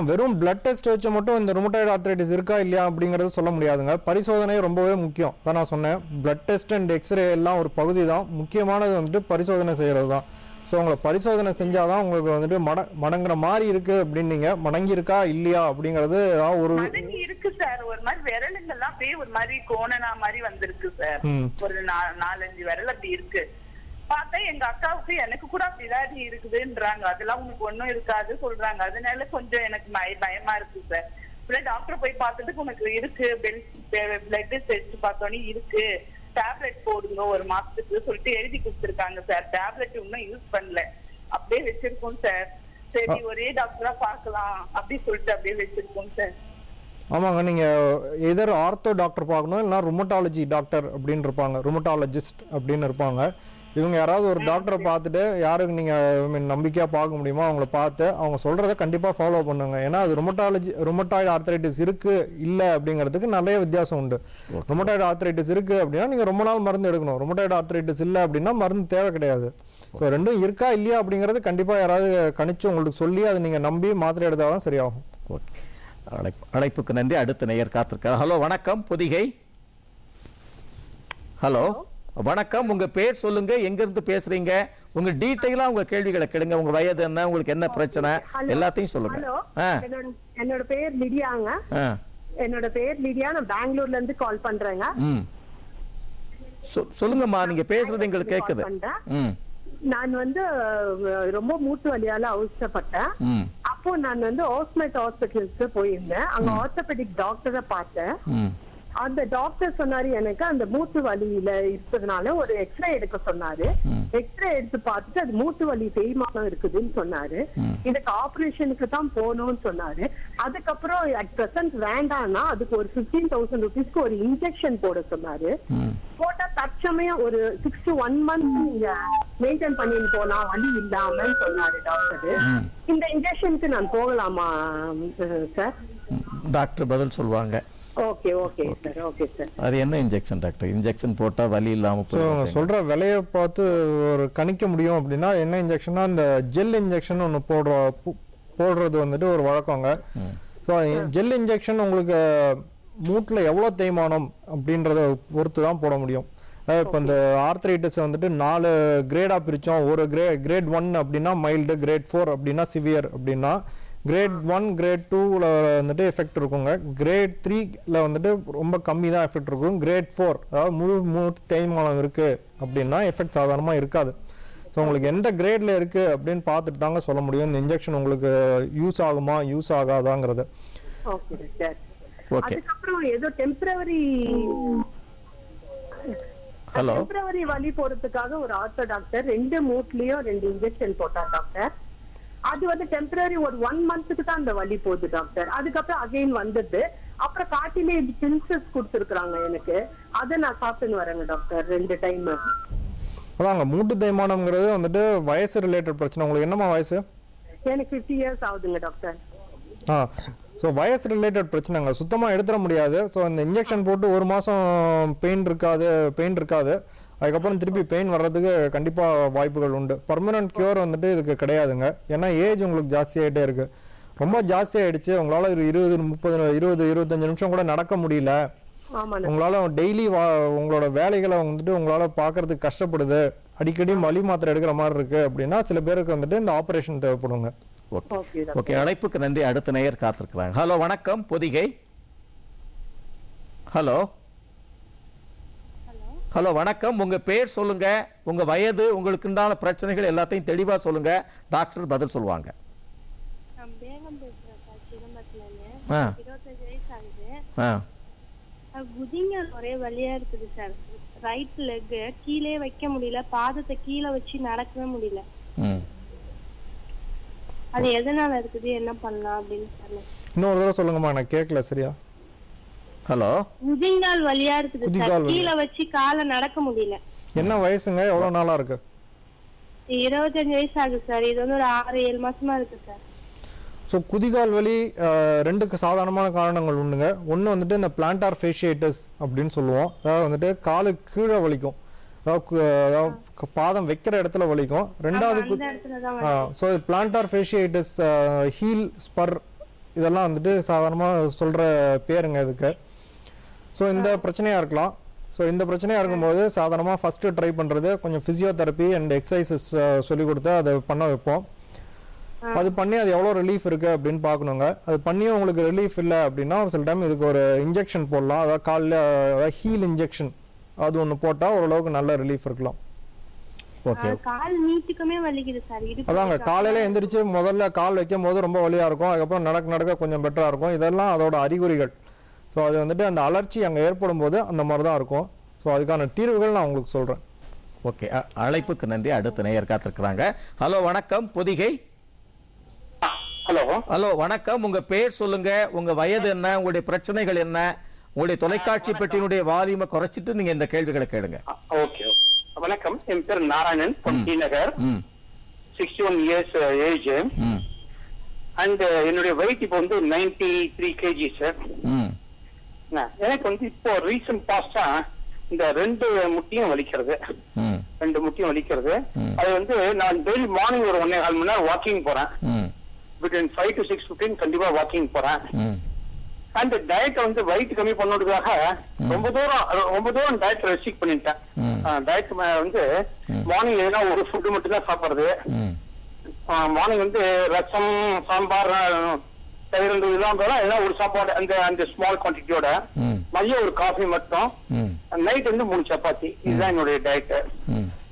[SPEAKER 2] வெறும் பிளட் டெஸ்ட் வச்சு மட்டும் இந்த ருமட்டாய்டு ஆர்த்ரைட்டிஸ் இருக்கா இல்லையா அப்படிங்கிறது சொல்ல முடியாதுங்க. பரிசோதனை ரொம்பவே முக்கியம். அதான் நான் சொன்னேன், பிளட் டெஸ்ட் அண்ட் எக்ஸ்ரே எல்லாம் ஒரு பகுதி தான். முக்கியமானது வந்துட்டு பரிசோதனை செய்கிறது தான். ஸோ உங்களை பரிசோதனை செஞ்சால் தான் உங்களுக்கு வந்துட்டு மடங்குற மாதிரி இருக்கு அப்படின்னீங்க. மடங்கி இருக்கா இல்லையா அப்படிங்கிறது ஒரு
[SPEAKER 8] இருக்கு சார். ஒரு மாதிரி விரலுங்கெல்லாம் அப்படியே ஒரு மாதிரி கோணனா மாதிரி வந்திருக்கு சார். ஒரு 4-5 விரல் அப்படி இருக்கு. பார்த்தா எங்க அக்காவுக்கு எனக்கு கூட அப்படிதான் இருக்குதுன்றாங்க. அதெல்லாம் உனக்கு ஒண்ணும் இருக்காது சொல்றாங்க. அதனால கொஞ்சம் எனக்கு பயமா இருக்கு சார். டாக்டர் போய் பார்த்ததுக்கு உனக்கு இருக்கு, பிளட் டெஸ்ட் பார்த்தோன்னே இருக்கு, டேப்லெட் போடுங்க 1 மாசத்துக்கு சொல்லிட்டு எழுதி கொடுத்துருக்காங்க சார். டேப்லெட் இன்னும் யூஸ் பண்ணல, அப்படியே வச்சிருக்கோம் சார். சரி ஒரே டாக்டரா பார்க்கலாம் அப்படி சொல்லிட்டு அப்படியே வச்சிருக்கோம் சார்.
[SPEAKER 2] ஆமாங்க, நீங்கள் எதர் ஆர்த்தோ டாக்டர் பார்க்கணும், இல்லைனா ருமட்டாலஜி டாக்டர் அப்படின்னு இருப்பாங்க, ருமட்டாலஜிஸ்ட் அப்படின்னு இருப்பாங்க. இவங்க யாராவது ஒரு டாக்டரை பார்த்துட்டு யாருக்கு நீங்கள் நம்பிக்கையாக பார்க்க முடியுமோ அவங்கள பார்த்து அவங்க சொல்கிறத கண்டிப்பாக ஃபாலோ பண்ணுங்க. ஏன்னா அது ருமட்டாய்டு ஆர்த்ரைட்டிஸ் இருக்குது இல்லை அப்படிங்கிறதுக்கு நிறைய வித்தியாசம் உண்டு. ருமட்டாய்டு ஆர்த்ரைட்டிஸ் இருக்குது அப்படின்னா நீங்கள் ரொம்ப நாள் மருந்து எடுக்கணும். ருமட்டாய்டு ஆர்த்ரைட்டிஸ் இல்லை அப்படின்னா மருந்து தேவை கிடையாது. ஸோ ரெண்டும் இருக்கா இல்லையா அப்படிங்கிறது கண்டிப்பாக யாராவது கணிச்சு உங்களுக்கு சொல்லி அதை நீங்கள் நம்பி மாத்திரை எடுத்தால் தான் சரியாகும்.
[SPEAKER 1] ஓகே, அழைப்புக்கு நன்றி. அடுத்த நேயர் காத்திருக்கார். ஹலோ வணக்கம் பொதிகை. ஹலோ வணக்கம், உங்க பேர் சொல்லுங்க, எங்க இருந்து பேசுறீங்க, உங்க டீடைலா உங்க கேள்விகளை கேளுங்க. உங்க வயது என்ன, உங்களுக்கு என்ன பிரச்சனை, எல்லாத்தையும் சொல்லுங்க.
[SPEAKER 9] என்னோட பேர் லிடியாங்க. என்னோட பேர் லிடியா, நான் பெங்களூர்ல இருந்து கால் பண்றேங்க.
[SPEAKER 1] சொல்லுங்கம்மா, நீங்க பேசுறது எங்களுக்கு கேக்குது.
[SPEAKER 9] நான் வந்து ரொம்ப மூட்டு வலியால அவசரப்பட்டேன். அப்போ நான் வந்து ஆஸ்மெட் ஹாஸ்பிட்டலுக்கு போயிருந்தேன். அங்க ஆர்த்தோபெடிக் டாக்டரை பார்த்தேன். அந்த டாக்டர் சொன்னாரு எனக்கு அந்த மூட்டு வலியில இருக்கிறதுனால ஒரு எக்ஸ்ரே எடுக்க சொன்னாரு. எக்ஸ்ரே எடுத்து பார்த்துட்டு அது மூட்டு வலி தேய்மானம் இருக்குதுன்னு சொன்னாரு. இதுக்கு ஆபரேஷனுக்கு தான் போகணும்னு சொன்னாரு. அதுக்கப்புறம் அட் பிரசன்ட் வேண்டாம்னா அதுக்கு ஒரு 15,000 rupeesக்கு ஒரு இன்ஜெக்ஷன் போட சொன்னாரு. போட்டா தற்சமயம் ஒரு 6 to 1 month நீங்க மெயின்டைன் பண்ணிட்டு போனா வலி இல்லாம சொன்னாரு டாக்டர். இந்த இன்ஜெக்ஷனுக்கு நான் போகலாமா சார்?
[SPEAKER 1] டாக்டர் பதில் சொல்லுவாங்க.
[SPEAKER 9] Okay okay sir, okay sir.
[SPEAKER 1] அது என்ன இன்ஜெக்ஷன் டாக்டர்? இன்ஜெக்ஷன் போட்டா வலி இல்லாம போகும்.
[SPEAKER 2] சொல்ற விலையை பார்த்து ஒரு கணிக்க முடியும் அப்படின்னா என்ன இன்ஜெக்ஷனா, இந்த ஜெல் இன்ஜெக்ஷன் ஒன்று போடுறது வந்துட்டு ஒரு வழக்கங்க. ஸோ ஜெல் இன்ஜெக்ஷன் உங்களுக்கு மூட்டில் எவ்வளோ தேய்மானம் அப்படின்றத பொறுத்து தான் போட முடியும். இப்போ இந்த ஆர்த்ரைட்டிஸ் வந்துட்டு 4 கிரேடாக பிரித்தோம். ஒரு கிரேட் 1 அப்படின்னா மைல்டு, கிரேட் 4 அப்படின்னா சிவியர் அப்படின்னா, கிரேட் 1 கிரேட் 2ல வந்துட்டு எஃபெக்ட் இருக்குங்க. கிரேட் 3ல வந்துட்டு ரொம்ப கம்மி தான் எஃபெக்ட் இருக்கும். கிரேட் 4 அதாவது மூட்டு தேய்மானம் இருக்குது அப்படின்னா எஃபெக்ட் சாதாரணமாக இருக்காது. ஸோ உங்களுக்கு எந்த கிரேட்ல இருக்குது அப்படின்னு பார்த்துட்டு தாங்க சொல்ல முடியும் இந்த இன்ஜெக்ஷன் உங்களுக்கு யூஸ் ஆகுமா யூஸ் ஆகாதாங்கிறது.
[SPEAKER 9] அதுக்கப்புறம் ஏதோ டெம்பரவரி வலி போறதுக்காக ஒரு ஆர்த்தோ டாக்டர் 2 மூட்லயும் 2 இன்ஜெக்ஷன் போட்டார் டாக்டர். அது வந்து டெம்பரரி ஒரு 1 monthக்கு தான் அந்த வலி போகுது டாக்டர். அதுக்கப்புறம் அகைன் வந்தது. அப்புறம் காட்டிலே பில்சஸ் கொடுத்துருக்காங்க எனக்கு. அதை நான் சாப்பிட்டுன்னு வரேங்க டாக்டர் 2 டைம்.
[SPEAKER 2] அதாங்க மூட்டு தேய்மானம்ங்கிறது வந்துட்டு வயசு ரிலேட்டட் பிரச்சனை. உங்களுக்கு என்னமா வயசு?
[SPEAKER 9] எனக்கு 50 years ஆகுதுங்க டாக்டர்.
[SPEAKER 2] ஸோ வயசு ரிலேட்டட் பிரச்சனைங்க, சுத்தமாக எடுத்துட முடியாது. ஸோ அந்த இன்ஜெக்ஷன் போட்டு 1 மாதம் பெயின் இருக்காது. அதுக்கப்புறம் திருப்பி பெயின் வர்றதுக்கு கண்டிப்பாக வாய்ப்புகள் உண்டு. பர்மனன்ட் கியூர் வந்துட்டு இதுக்கு கிடையாதுங்க. ஏன்னா ஏஜ் உங்களுக்கு ஜாஸ்தியாகிட்டே இருக்குது. ரொம்ப ஜாஸ்தியாகிடுச்சு, உங்களால் 20-25 நிமிஷம் கூட நடக்க முடியல, உங்களால் டெய்லி உங்களோட வேலைகளை வந்துட்டு உங்களால் பார்க்கறதுக்கு கஷ்டப்படுது, அடிக்கடி வலி மாத்திரை எடுக்கிற மாதிரி இருக்குது அப்படின்னா சில பேருக்கு வந்துட்டு இந்த ஆப்ரேஷன் தேவைப்படுங்க.
[SPEAKER 1] ஓகே, அழைப்புக்கு நன்றி. அடுத்த நேயர் காத்திருக்கிறாங்க. ஹலோ வணக்கம் பொதிகை. ஹலோ ஹலோ வணக்கம், உங்க பேர் சொல்லுங்க, உங்க வயது, உங்களுக்கு உண்டான பிரச்சனைகள் எல்லாத்தையும் தெளிவா சொல்லுங்க. டாக்டர் பதில் சொல்லுவாங்க.
[SPEAKER 10] நான் பேகம் பேசுறேன் சார், சிதம்பரத்துலன்னு. 25 வயசு ஆகுது. குதிங்கால் ஒரே வலியா இருக்குது சார். ரைட் லெக் கீழே வைக்க முடியல, பாதத்தை கீழே வச்சு நடக்கவே முடியல. அது எதனால இருக்குது, என்ன பண்ணலாம் அப்படின்னு சொல்லுங்க.
[SPEAKER 2] இன்னொரு தடவை சொல்லுங்கம்மா, நான் கேட்கல சரியா.
[SPEAKER 1] ஹலோ,
[SPEAKER 10] முதிங்கால் வலியா இருக்குது சார், கீழ வச்சு காலை நடக்க முடியல.
[SPEAKER 2] என்ன வயசுங்க, எவ்வளவு நாளா இருக்கு?
[SPEAKER 10] 25 வயசு ஆகுது சார். இது வந்து ஒரு 6-7 மாசமா இருக்கு சார்.
[SPEAKER 2] ஸோ குதிகால் வலி 2க்கு சாதாரணமான காரணங்கள் உண்டுங்க. ஒன்று வந்துட்டு இந்த பிளான்டார் ஃபேஷியைட்டிஸ் அப்படின்னு சொல்லுவோம். அதாவது வந்துட்டு காலு கீழே வலிக்கும், அதாவது பாதம் வைக்கிற இடத்துல வலிக்கும். ரெண்டாவது ஸோ பிளான்டார் ஃபேஷியைட்டிஸ், ஹீல் ஸ்பர், இதெல்லாம் வந்துட்டு சாதாரணமாக சொல்கிற பேருங்க இதுக்கு. ஸோ இந்த பிரச்சனையாக இருக்கலாம். ஸோ இந்த பிரச்சனையாக இருக்கும்போது சாதாரணமாக ஃபஸ்ட்டு ட்ரை பண்ணுறது கொஞ்சம் ஃபிசியோதெரப்பி அண்ட் எக்ஸசைசஸ் சொல்லிக் கொடுத்து அதை பண்ண வைப்போம். அது பண்ணி அது எவ்வளோ ரிலீஃப் இருக்குது அப்படின்னு பார்க்கணுங்க. அது பண்ணியும் உங்களுக்கு ரிலீஃப் இல்லை அப்படின்னா ஒரு சில டைம் இதுக்கு ஒரு இன்ஜெக்ஷன் போடலாம். அதாவது காலில், அதாவது ஹீல் இன்ஜெக்ஷன் அது ஒன்று போட்டால் ஓரளவுக்கு நல்ல ரிலீஃப் இருக்கலாம்.
[SPEAKER 1] ஓகே.
[SPEAKER 10] கால் நீட்டுக்குமே வலிக்குது சார். இடுப்பு
[SPEAKER 2] அதாங்க காலையில எந்திரிச்சு முதல்ல கால் வைக்கும் போது ரொம்ப வலியாக இருக்கும், அதுக்கப்புறம் நடக்க நடக்க கொஞ்சம் பெட்டராக இருக்கும். இதெல்லாம் அதோட அறிகுறிகள். ஸோ அது வந்துட்டு அந்த அலர்ச்சி அங்கே ஏற்படும் போது அந்த மாதிரி தான் இருக்கும். ஸோ அதுக்கான தீர்வுகள் நான் உங்களுக்கு சொல்கிறேன்.
[SPEAKER 1] ஓகே, அழைப்புக்கு நன்றி. அடுத்த நேயர் காத்திருக்கிறாங்க. ஹலோ வணக்கம் பொதிகை.
[SPEAKER 5] ஹலோ
[SPEAKER 1] ஹலோ வணக்கம். உங்க பேர் சொல்லுங்க, உங்க வயது என்ன, உங்களுடைய பிரச்சனைகள் என்ன, உங்களுடைய தொலைக்காட்சி பெட்டியினுடைய வால்யூமை குறைச்சிட்டு நீங்க இந்த கேள்விகளை கேளுங்க.
[SPEAKER 5] ஓகே. வணக்கம், என் பேர் Narayanan from Srinagar. 61 years age. And என்னுடைய வெயிட் இப்போ வந்து 93 kg சார். எனக்கு வந்து இப்போ ரீசன்ட் பாஸ்டா இந்த 2 முட்டியும் வலிக்கிறது. 2 முட்டியும் வலிக்கிறது. அது வந்து நான் டெய்லி மார்னிங் ஒரு 1.5 மணி நேரம் வாக்கிங் போறேன். பிட்வீன் 5 to 6:15 கண்டிப்பா வாக்கிங் போறேன். அந்த டயட் வந்து வெயிட் கம்மி பண்ணதுக்காக ரொம்ப தூரம் டயட் ரெஸ்ட்ரிக்ட் பண்ணிட்டேன். டயட் வந்து மார்னிங் எதுனா ஒரு ஃபுட்டு மட்டும் தான் சாப்பிடுறது. மார்னிங் வந்து ரசம், சாம்பார், தயிர் இதெல்லாம் எல்லாம் ஒரு சாப்பாடு அந்த ஸ்மால் குவான்டிட்டியோட, மதியம் ஒரு காஃபி மட்டும், நைட் வந்து 3 சப்பாத்தி. இதுதான் என்னுடைய டயட்.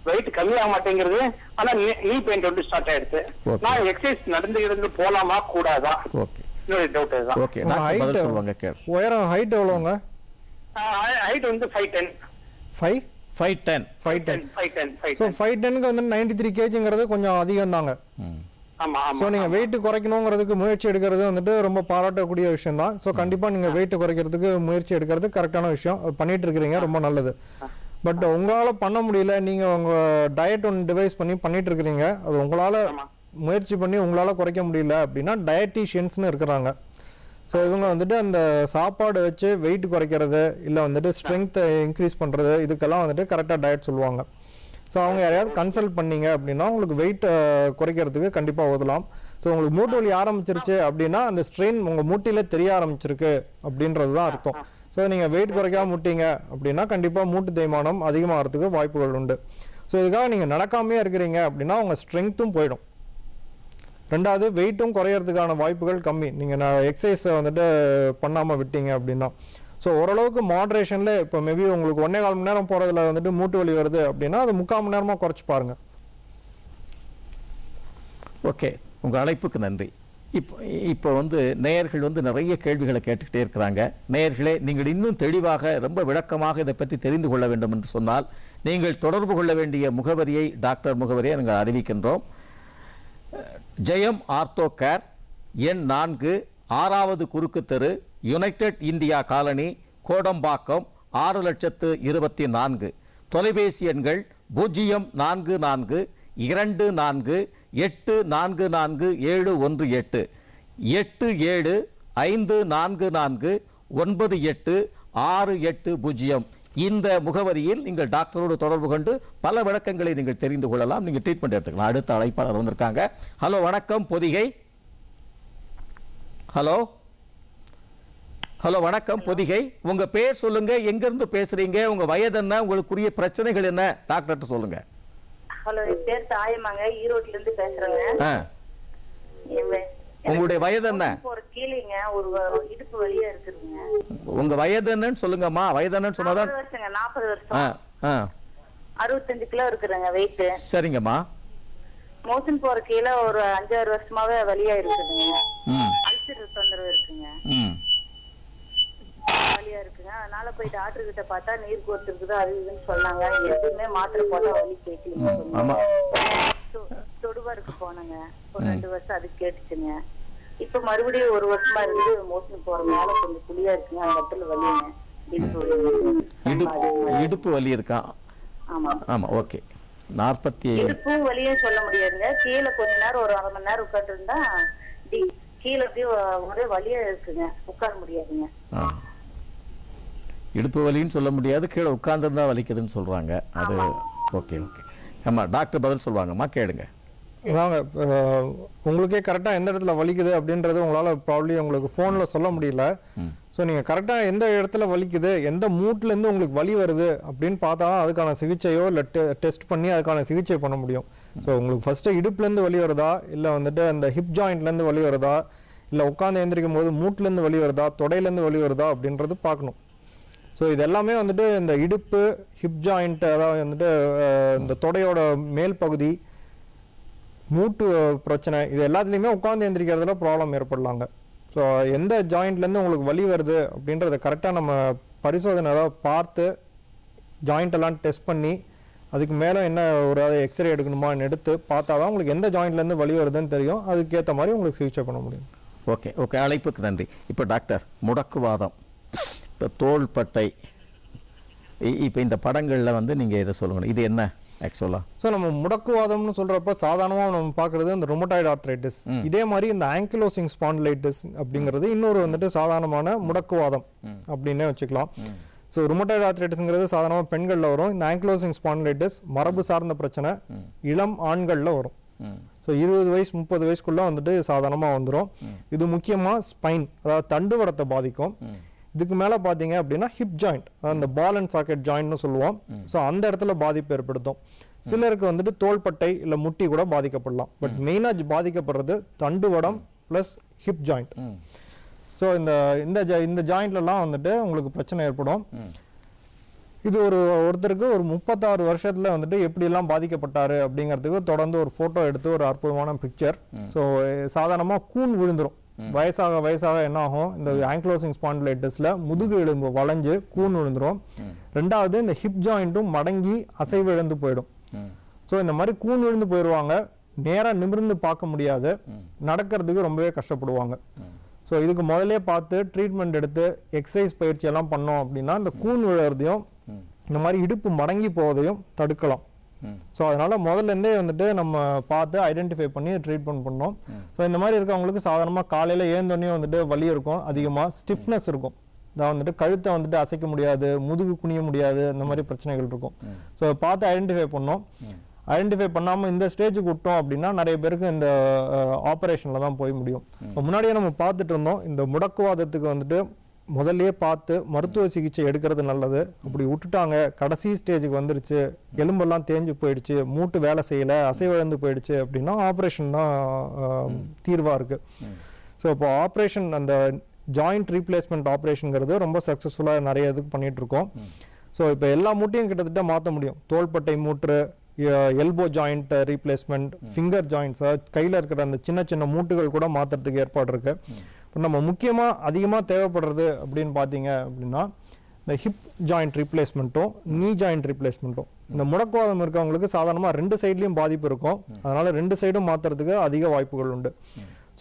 [SPEAKER 5] வெயிட் கம்மியாக மாட்டேங்கிறது. ஆனா நீ பெயின் வந்து ஸ்டார்ட் ஆயிடுச்சு. நான் எக்ஸசைஸ் நடந்து போலாமா கூடாதா? என்னுடைய டவுட் இதுதான்.
[SPEAKER 1] ஓகே, டாக்டர் பதில் சொல்வாங்க கேளு.
[SPEAKER 2] உயரம் ஹைட் எவ்வளோங்க?
[SPEAKER 5] ஹைட் வந்து 5'10".
[SPEAKER 1] 5'10".
[SPEAKER 2] ஸோ 5'10க்கு வந்து 93 kgங்கிறது கொஞ்சம் அதிகம் தாங்க. ஸோ நீங்கள் வெயிட் குறைக்கணுங்கிறதுக்கு முயற்சி எடுக்கிறது வந்துட்டு ரொம்ப பாராட்டக்கூடிய விஷயம் தான். ஸோ கண்டிப்பாக நீங்கள் வெயிட் குறைக்கிறதுக்கு முயற்சி எடுக்கிறது கரெக்டான விஷயம். பண்ணிட்டு இருக்கிறீங்க, ரொம்ப நல்லது. பட் உங்களால் பண்ண முடியல, நீங்கள் உங்கள் டயட் ஒன்று டிவைஸ் பண்ணிட்டு இருக்கிறீங்க, அது உங்களால் முயற்சி பண்ணி உங்களால் குறைக்க முடியல அப்படின்னா டயட்டீஷியன்ஸ்னு இருக்கிறாங்க. ஸோ இவங்க வந்துட்டு அந்த சாப்பாடு வச்சு வெயிட் குறைக்கிறது இல்லை வந்துட்டு ஸ்ட்ரென்த்தை இன்க்ரீஸ் பண்ணுறது, இதுக்கெல்லாம் வந்துட்டு கரெக்டாக டயட் சொல்லுவாங்க. ஸோ அவங்க யாரையாவது கன்சல்ட் பண்ணீங்க அப்படின்னா உங்களுக்கு வெயிட் குறைக்கிறதுக்கு கண்டிப்பாக உதவலாம். ஸோ உங்களுக்கு மூட்டு வலி ஆரம்பிச்சிருச்சு அப்படின்னா அந்த ஸ்ட்ரெயின் உங்கள் மூட்டியில் தெரிய ஆரம்பிச்சிருக்கு அப்படின்றது தான் அர்த்தம். ஸோ நீங்கள் வெயிட் குறைக்காம முட்டிங்க அப்படின்னா கண்டிப்பாக மூட்டு தேய்மானம் அதிகமாகிறதுக்கு வாய்ப்புகள் உண்டு. ஸோ இதுக்காக நீங்கள் நடக்காமையே இருக்கிறீங்க அப்படின்னா உங்கள் ஸ்ட்ரென்த்தும் போயிடும். ரெண்டாவது வெயிட்டும் குறையிறதுக்கான வாய்ப்புகள் கம்மி நீங்கள் எக்ஸசைஸை வந்துட்டு பண்ணாமல் விட்டீங்க அப்படின்னா. ஸோ ஓரளவுக்கு மாட்ரேஷனில் இப்போ மேபி உங்களுக்கு 1.25 மணி நேரம் போகிறதுல வந்துட்டு மூட்டு வலி வருது அப்படின்னா அது 3/4 மணி நேரமாக குறைச்சி பாருங்கள்.
[SPEAKER 1] ஓகே, உங்கள் அழைப்புக்கு நன்றி. இப்போ வந்து நேயர்கள் வந்து நிறைய கேள்விகளை கேட்டுக்கிட்டே இருக்கிறாங்க. நேயர்களே, நீங்கள் இன்னும் தெளிவாக ரொம்ப விளக்கமாக இதை பற்றி தெரிந்து கொள்ள வேண்டும் என்று சொன்னால் நீங்கள் தொடர்பு கொள்ள வேண்டிய முகவரியை, டாக்டர் முகவரியை நாங்கள் அறிவிக்கின்றோம். ஜெயம் ஆர்த்தோ கேர், எண் 4, 6வது குறுக்கு தெரு, யுனைடெட் இந்தியா காலனி, கோடம்பாக்கம், 6,24,000. தொலைபேசி எண்கள் 044 24 844 718 87 544 98 680. இந்த முகவரியில் நீங்கள் டாக்டரோடு தொடர்பு கொண்டு பல விளக்கங்களை நீங்கள் தெரிந்து கொள்ளலாம். நீங்கள் ட்ரீட்மெண்ட் எடுத்துக்கலாம். அடுத்த அழைப்பாளர் வந்திருக்காங்க. ஹலோ வணக்கம் பொதிகை. ஹலோ வணக்கம் பொதிகை. உங்க பேர் சொல்லுங்க, எங்கிருந்து பேசுறீங்க, உங்க வயது என்ன, உங்களுக்குரிய பிரச்சனைகள் என்ன, டாக்டர் சொல்லுங்க.
[SPEAKER 11] ஹலோ, என் பேர் தாயமாங்க, ஈரோட்ல இருந்து பேசுறேங்க.
[SPEAKER 1] உங்களுடைய வயது என்ன?
[SPEAKER 11] ஒரு கீழேங்க ஒரு இடுப்பு வலியா இருக்குதுங்க.
[SPEAKER 1] உங்க வயது என்னன்னு சொல்லுங்கம்மா. வயது என்னன்னு சொன்னாதான்.
[SPEAKER 11] 40 வருஷம். 65 கிலோ இருக்குதுங்க வெயிட்.
[SPEAKER 1] சரிங்கம்மா.
[SPEAKER 11] மோஷன் போற கீழே ஒரு 5-6 வருஷமாவே வலியா இருக்குதுங்க. அல்சர் தொந்தரவு இருக்குங்க. வலியா இருக்குங்க. அதனால போய் டாக்டர் கிட்ட பார்த்தா நீர் கோர்த்து இருக்குது அது இதுன்னு சொன்னாங்க. எதுவுமே மாத்திரை போட்டா வலி கேட்கலீங்க. தொடுவாருக்கு போனங்க ஒரு 2 வருஷம் அது கேட்டுச்சுங்க. இப்ப மறுபடியும் 1 வருஷமா இருந்து மோஷன் போறதுனால கொஞ்சம் புளியா இருக்குங்க. அந்த இடத்துல வலிங்க,
[SPEAKER 1] இடுப்பு வலி இருக்கா? ஆமா. ஓகே. 47
[SPEAKER 11] இடுப்பு வலியும் சொல்ல முடியாதுங்க. கீழே கொஞ்ச நேரம் ஒரு 1/2 மணி நேரம் உட்காந்து இருந்தா கீழே அப்படியே ஒரே வலியா இருக்குங்க, உட்கார முடியாதுங்க.
[SPEAKER 1] இடுப்பு வலின்னு சொல்ல முடியாது, கீழே உட்கார்ந்துருந்தா வலிக்குதுன்னு சொல்றாங்க. அது ஓகே. ஆமா, டாக்டர் பதில் சொல்லுவாங்கம்மா, கேளுங்க.
[SPEAKER 2] அதாங்க உங்களுக்கே கரெக்டாக எந்த இடத்துல வலிக்குது அப்படின்றது உங்களால் ப்ராப்ளி உங்களுக்கு ஃபோனில் சொல்ல முடியல. ஸோ நீங்கள் கரெக்டாக எந்த இடத்துல வலிக்குது, எந்த மூட்லேருந்து உங்களுக்கு வலி வருது அப்படின்னு பார்த்தா அதுக்கான சிகிச்சையோ இல்லை டெஸ்ட் பண்ணி அதுக்கான சிகிச்சை பண்ண முடியும். ஸோ உங்களுக்கு ஃபஸ்ட்டு இடுப்புலேருந்து வலி வருதா, இல்லை வந்துட்டு அந்த ஹிப் ஜாயிண்ட்லேருந்து வலி வருதா, இல்லை உட்காந்து எழுந்திரிக்கும் போது மூட்லேருந்து வலி வருதா, தொடையிலேருந்து வலி வருதா அப்படின்றது பார்க்கணும். ஸோ இது எல்லாமே வந்துட்டு இந்த இடுப்பு, ஹிப் ஜாயிண்ட், அதாவது வந்துட்டு இந்த தொடையோட மேல் பகுதி, மூட்டு பிரச்சனை, இது எல்லாத்துலேயுமே உட்காந்து எந்திரிக்கிறதுல ப்ராப்ளம் ஏற்படலாங்க. ஸோ எந்த ஜாயிண்ட்லேருந்து உங்களுக்கு வலி வருது அப்படின்றத கரெக்டாக நம்ம பரிசோதனை அதாவது பார்த்து ஜாயிண்ட் எல்லாம் டெஸ்ட் பண்ணி அதுக்கு மேலே என்ன ஒரு எக்ஸ்ரே எடுக்கணுமான்னு எடுத்து பார்த்தா தான் உங்களுக்கு எந்த ஜாயிண்ட்லேருந்து வலி வருதுன்னு தெரியும். அதுக்கேற்ற மாதிரி உங்களுக்கு சிகிச்சை பண்ண முடியும்.
[SPEAKER 1] ஓகே ஓகே, அழைப்புக்கு நன்றி. இப்போ டாக்டர், முடக்குவாதம், இப்போ தோள்பட்டை, இப்போ இந்த படங்களில் வந்து நீங்கள் இதை சொல்லுங்கள், இது என்ன ஆக்சுவலாக?
[SPEAKER 2] ஸோ நம்ம முடக்குவாதம்னு சொல்கிறப்ப சாதாரணமாக நம்ம பார்க்குறது இந்த ருமட்டாய்டு ஆர்த்ரைட்டிஸ். இதே மாதிரி இந்த ஆங்கிலோசிங் ஸ்பாண்டிலைட்டிஸ் அப்படிங்கிறது இன்னொரு வந்துட்டு சாதாரணமான முடக்குவாதம் அப்படின்னே வச்சுக்கலாம். ஸோ ருமட்டாய்டு ஆர்த்ரைட்டிஸ்ங்கிறது சாதாரணமாக பெண்களில் வரும். இந்த ஆங்கிலோசிங் ஸ்பாண்டிலைட்டிஸ் மரபு சார்ந்த பிரச்சனை இளம் ஆண்களில் வரும். ஸோ 20 வயசு 30 வயசுக்குள்ளே வந்துட்டு சாதாரணமாக வந்துடும். இது முக்கியமாக ஸ்பைன், அதாவது தண்டுவடத்தை பாதிக்கும். இதுக்கு மேலே பார்த்தீங்க அப்படின்னா ஹிப் ஜாயிண்ட், அந்த பால் அண்ட் சாக்கெட் ஜாயிண்ட்னு சொல்லுவோம். ஸோ அந்த இடத்துல பாதிப்பு ஏற்படுத்தும். சிலருக்கு வந்துட்டு தோள்பட்டை இல்லை முட்டி கூட பாதிக்கப்படலாம். பட் மெயினாக பாதிக்கப்படுறது தண்டுவடம் ப்ளஸ் ஹிப் ஜாயிண்ட். ஸோ இந்த ஜாயிண்ட்லலாம் வந்துட்டு உங்களுக்கு பிரச்சனை ஏற்படும். இது ஒருத்தருக்கு ஒரு 36 வருஷத்துல வந்துட்டு எப்படியெல்லாம் பாதிக்கப்பட்டாரு அப்படிங்கிறதுக்கு தொடர்ந்து ஒரு ஃபோட்டோ எடுத்து ஒரு அற்புதமான பிக்சர். ஸோ சாதாரணமாக கூன் விழுந்துரும். வயசாக வயசாக என்ன ஆகும், இந்த ஆங்கிலோசிங் ஸ்பாண்டிலைட்டிஸ்ல முதுகு எலும்பு வளைஞ்சு கூன் விழுந்துரும். ரெண்டாவது இந்த ஹிப் ஜாயிண்ட்டும் மடங்கி அசைவு இழந்து போயிடும். ஸோ இந்த மாதிரி கூன் விழுந்து போயிடுவாங்க. நேராக நிமிர்ந்து பார்க்க முடியாது, நடக்கிறதுக்கு ரொம்பவே கஷ்டப்படுவாங்க. ஸோ இதுக்கு முதலே பார்த்து ட்ரீட்மெண்ட் எடுத்து எக்ஸசைஸ் பயிற்சி எல்லாம் பண்ணோம் அப்படின்னா இந்த கூன் விழுறதையும் இந்த மாதிரி இடுப்பு மடங்கி போவதையும் தடுக்கலாம். ஸோ அதனால முதல்லேருந்தே வந்துட்டு நம்ம பார்த்து ஐடென்டிஃபை பண்ணி ட்ரீட்மெண்ட் பண்ணோம். ஸோ இந்த மாதிரி இருக்கவங்களுக்கு சாதாரணமாக காலையில் ஏந்தோடனே வந்துட்டு வலி இருக்கும், அதிகமாக ஸ்டிஃப்னஸ் இருக்கும். இதான் வந்துட்டு கழுத்தை வந்துட்டு அசைக்க முடியாது, முதுகு குனிய முடியாது, இந்த மாதிரி பிரச்சனைகள் இருக்கும். ஸோ பார்த்து ஐடென்டிஃபை பண்ணோம். ஐடென்டிஃபை பண்ணாமல் இந்த ஸ்டேஜுக்கு விட்டோம் அப்படின்னா நிறைய பேருக்கு இந்த ஆப்ரேஷனில் தான் போய் முடியும். இப்போ முன்னாடியே நம்ம பார்த்துட்டு இருந்தோம், இந்த முடக்குவாதத்துக்கு வந்துட்டு முதல்லையே பார்த்து மருத்துவ சிகிச்சை எடுக்கிறது நல்லது. அப்படி விட்டுட்டாங்க, கடைசி ஸ்டேஜுக்கு வந்துருச்சு, எலும்பெல்லாம் தேஞ்சு போயிடுச்சு, மூட்டு வேலை செய்யலை, அசைவிழந்து போயிடுச்சு அப்படின்னா ஆப்ரேஷன் தான் தீர்வாக இருக்குது. ஸோ இப்போ ஆப்ரேஷன், அந்த ஜாயிண்ட் ரீப்ளேஸ்மெண்ட் ஆப்ரேஷனுங்கிறது ரொம்ப சக்ஸஸ்ஃபுல்லாக நிறைய இதுக்கு பண்ணிட்டு இருக்கோம். ஸோ இப்போ எல்லா மூட்டையும் கிட்டத்தட்ட மாற்ற முடியும். தோள்பட்டை மூட்டு, elbow joint replacement, finger joints, கையில் இருக்கிற அந்த சின்ன சின்ன மூட்டுகள் கூட மாற்றுறதுக்கு ஏற்பாடு இருக்கு. இப்போ நம்ம முக்கியமாக அதிகமாக தேவைப்படுறது அப்படின்னு பார்த்தீங்க அப்படின்னா இந்த ஹிப் ஜாயிண்ட் ரீப்ளேஸ்மெண்ட்டும் நீ ஜாயிண்ட் ரீப்ளேஸ்மெண்ட்டும். இந்த முடக்குவாதம் இருக்கவங்களுக்கு சாதாரணமாக 2 சைட்லையும் பாதிப்பு இருக்கும். அதனால 2 சைடும் மாற்றுறதுக்கு அதிக வாய்ப்புகள் உண்டு.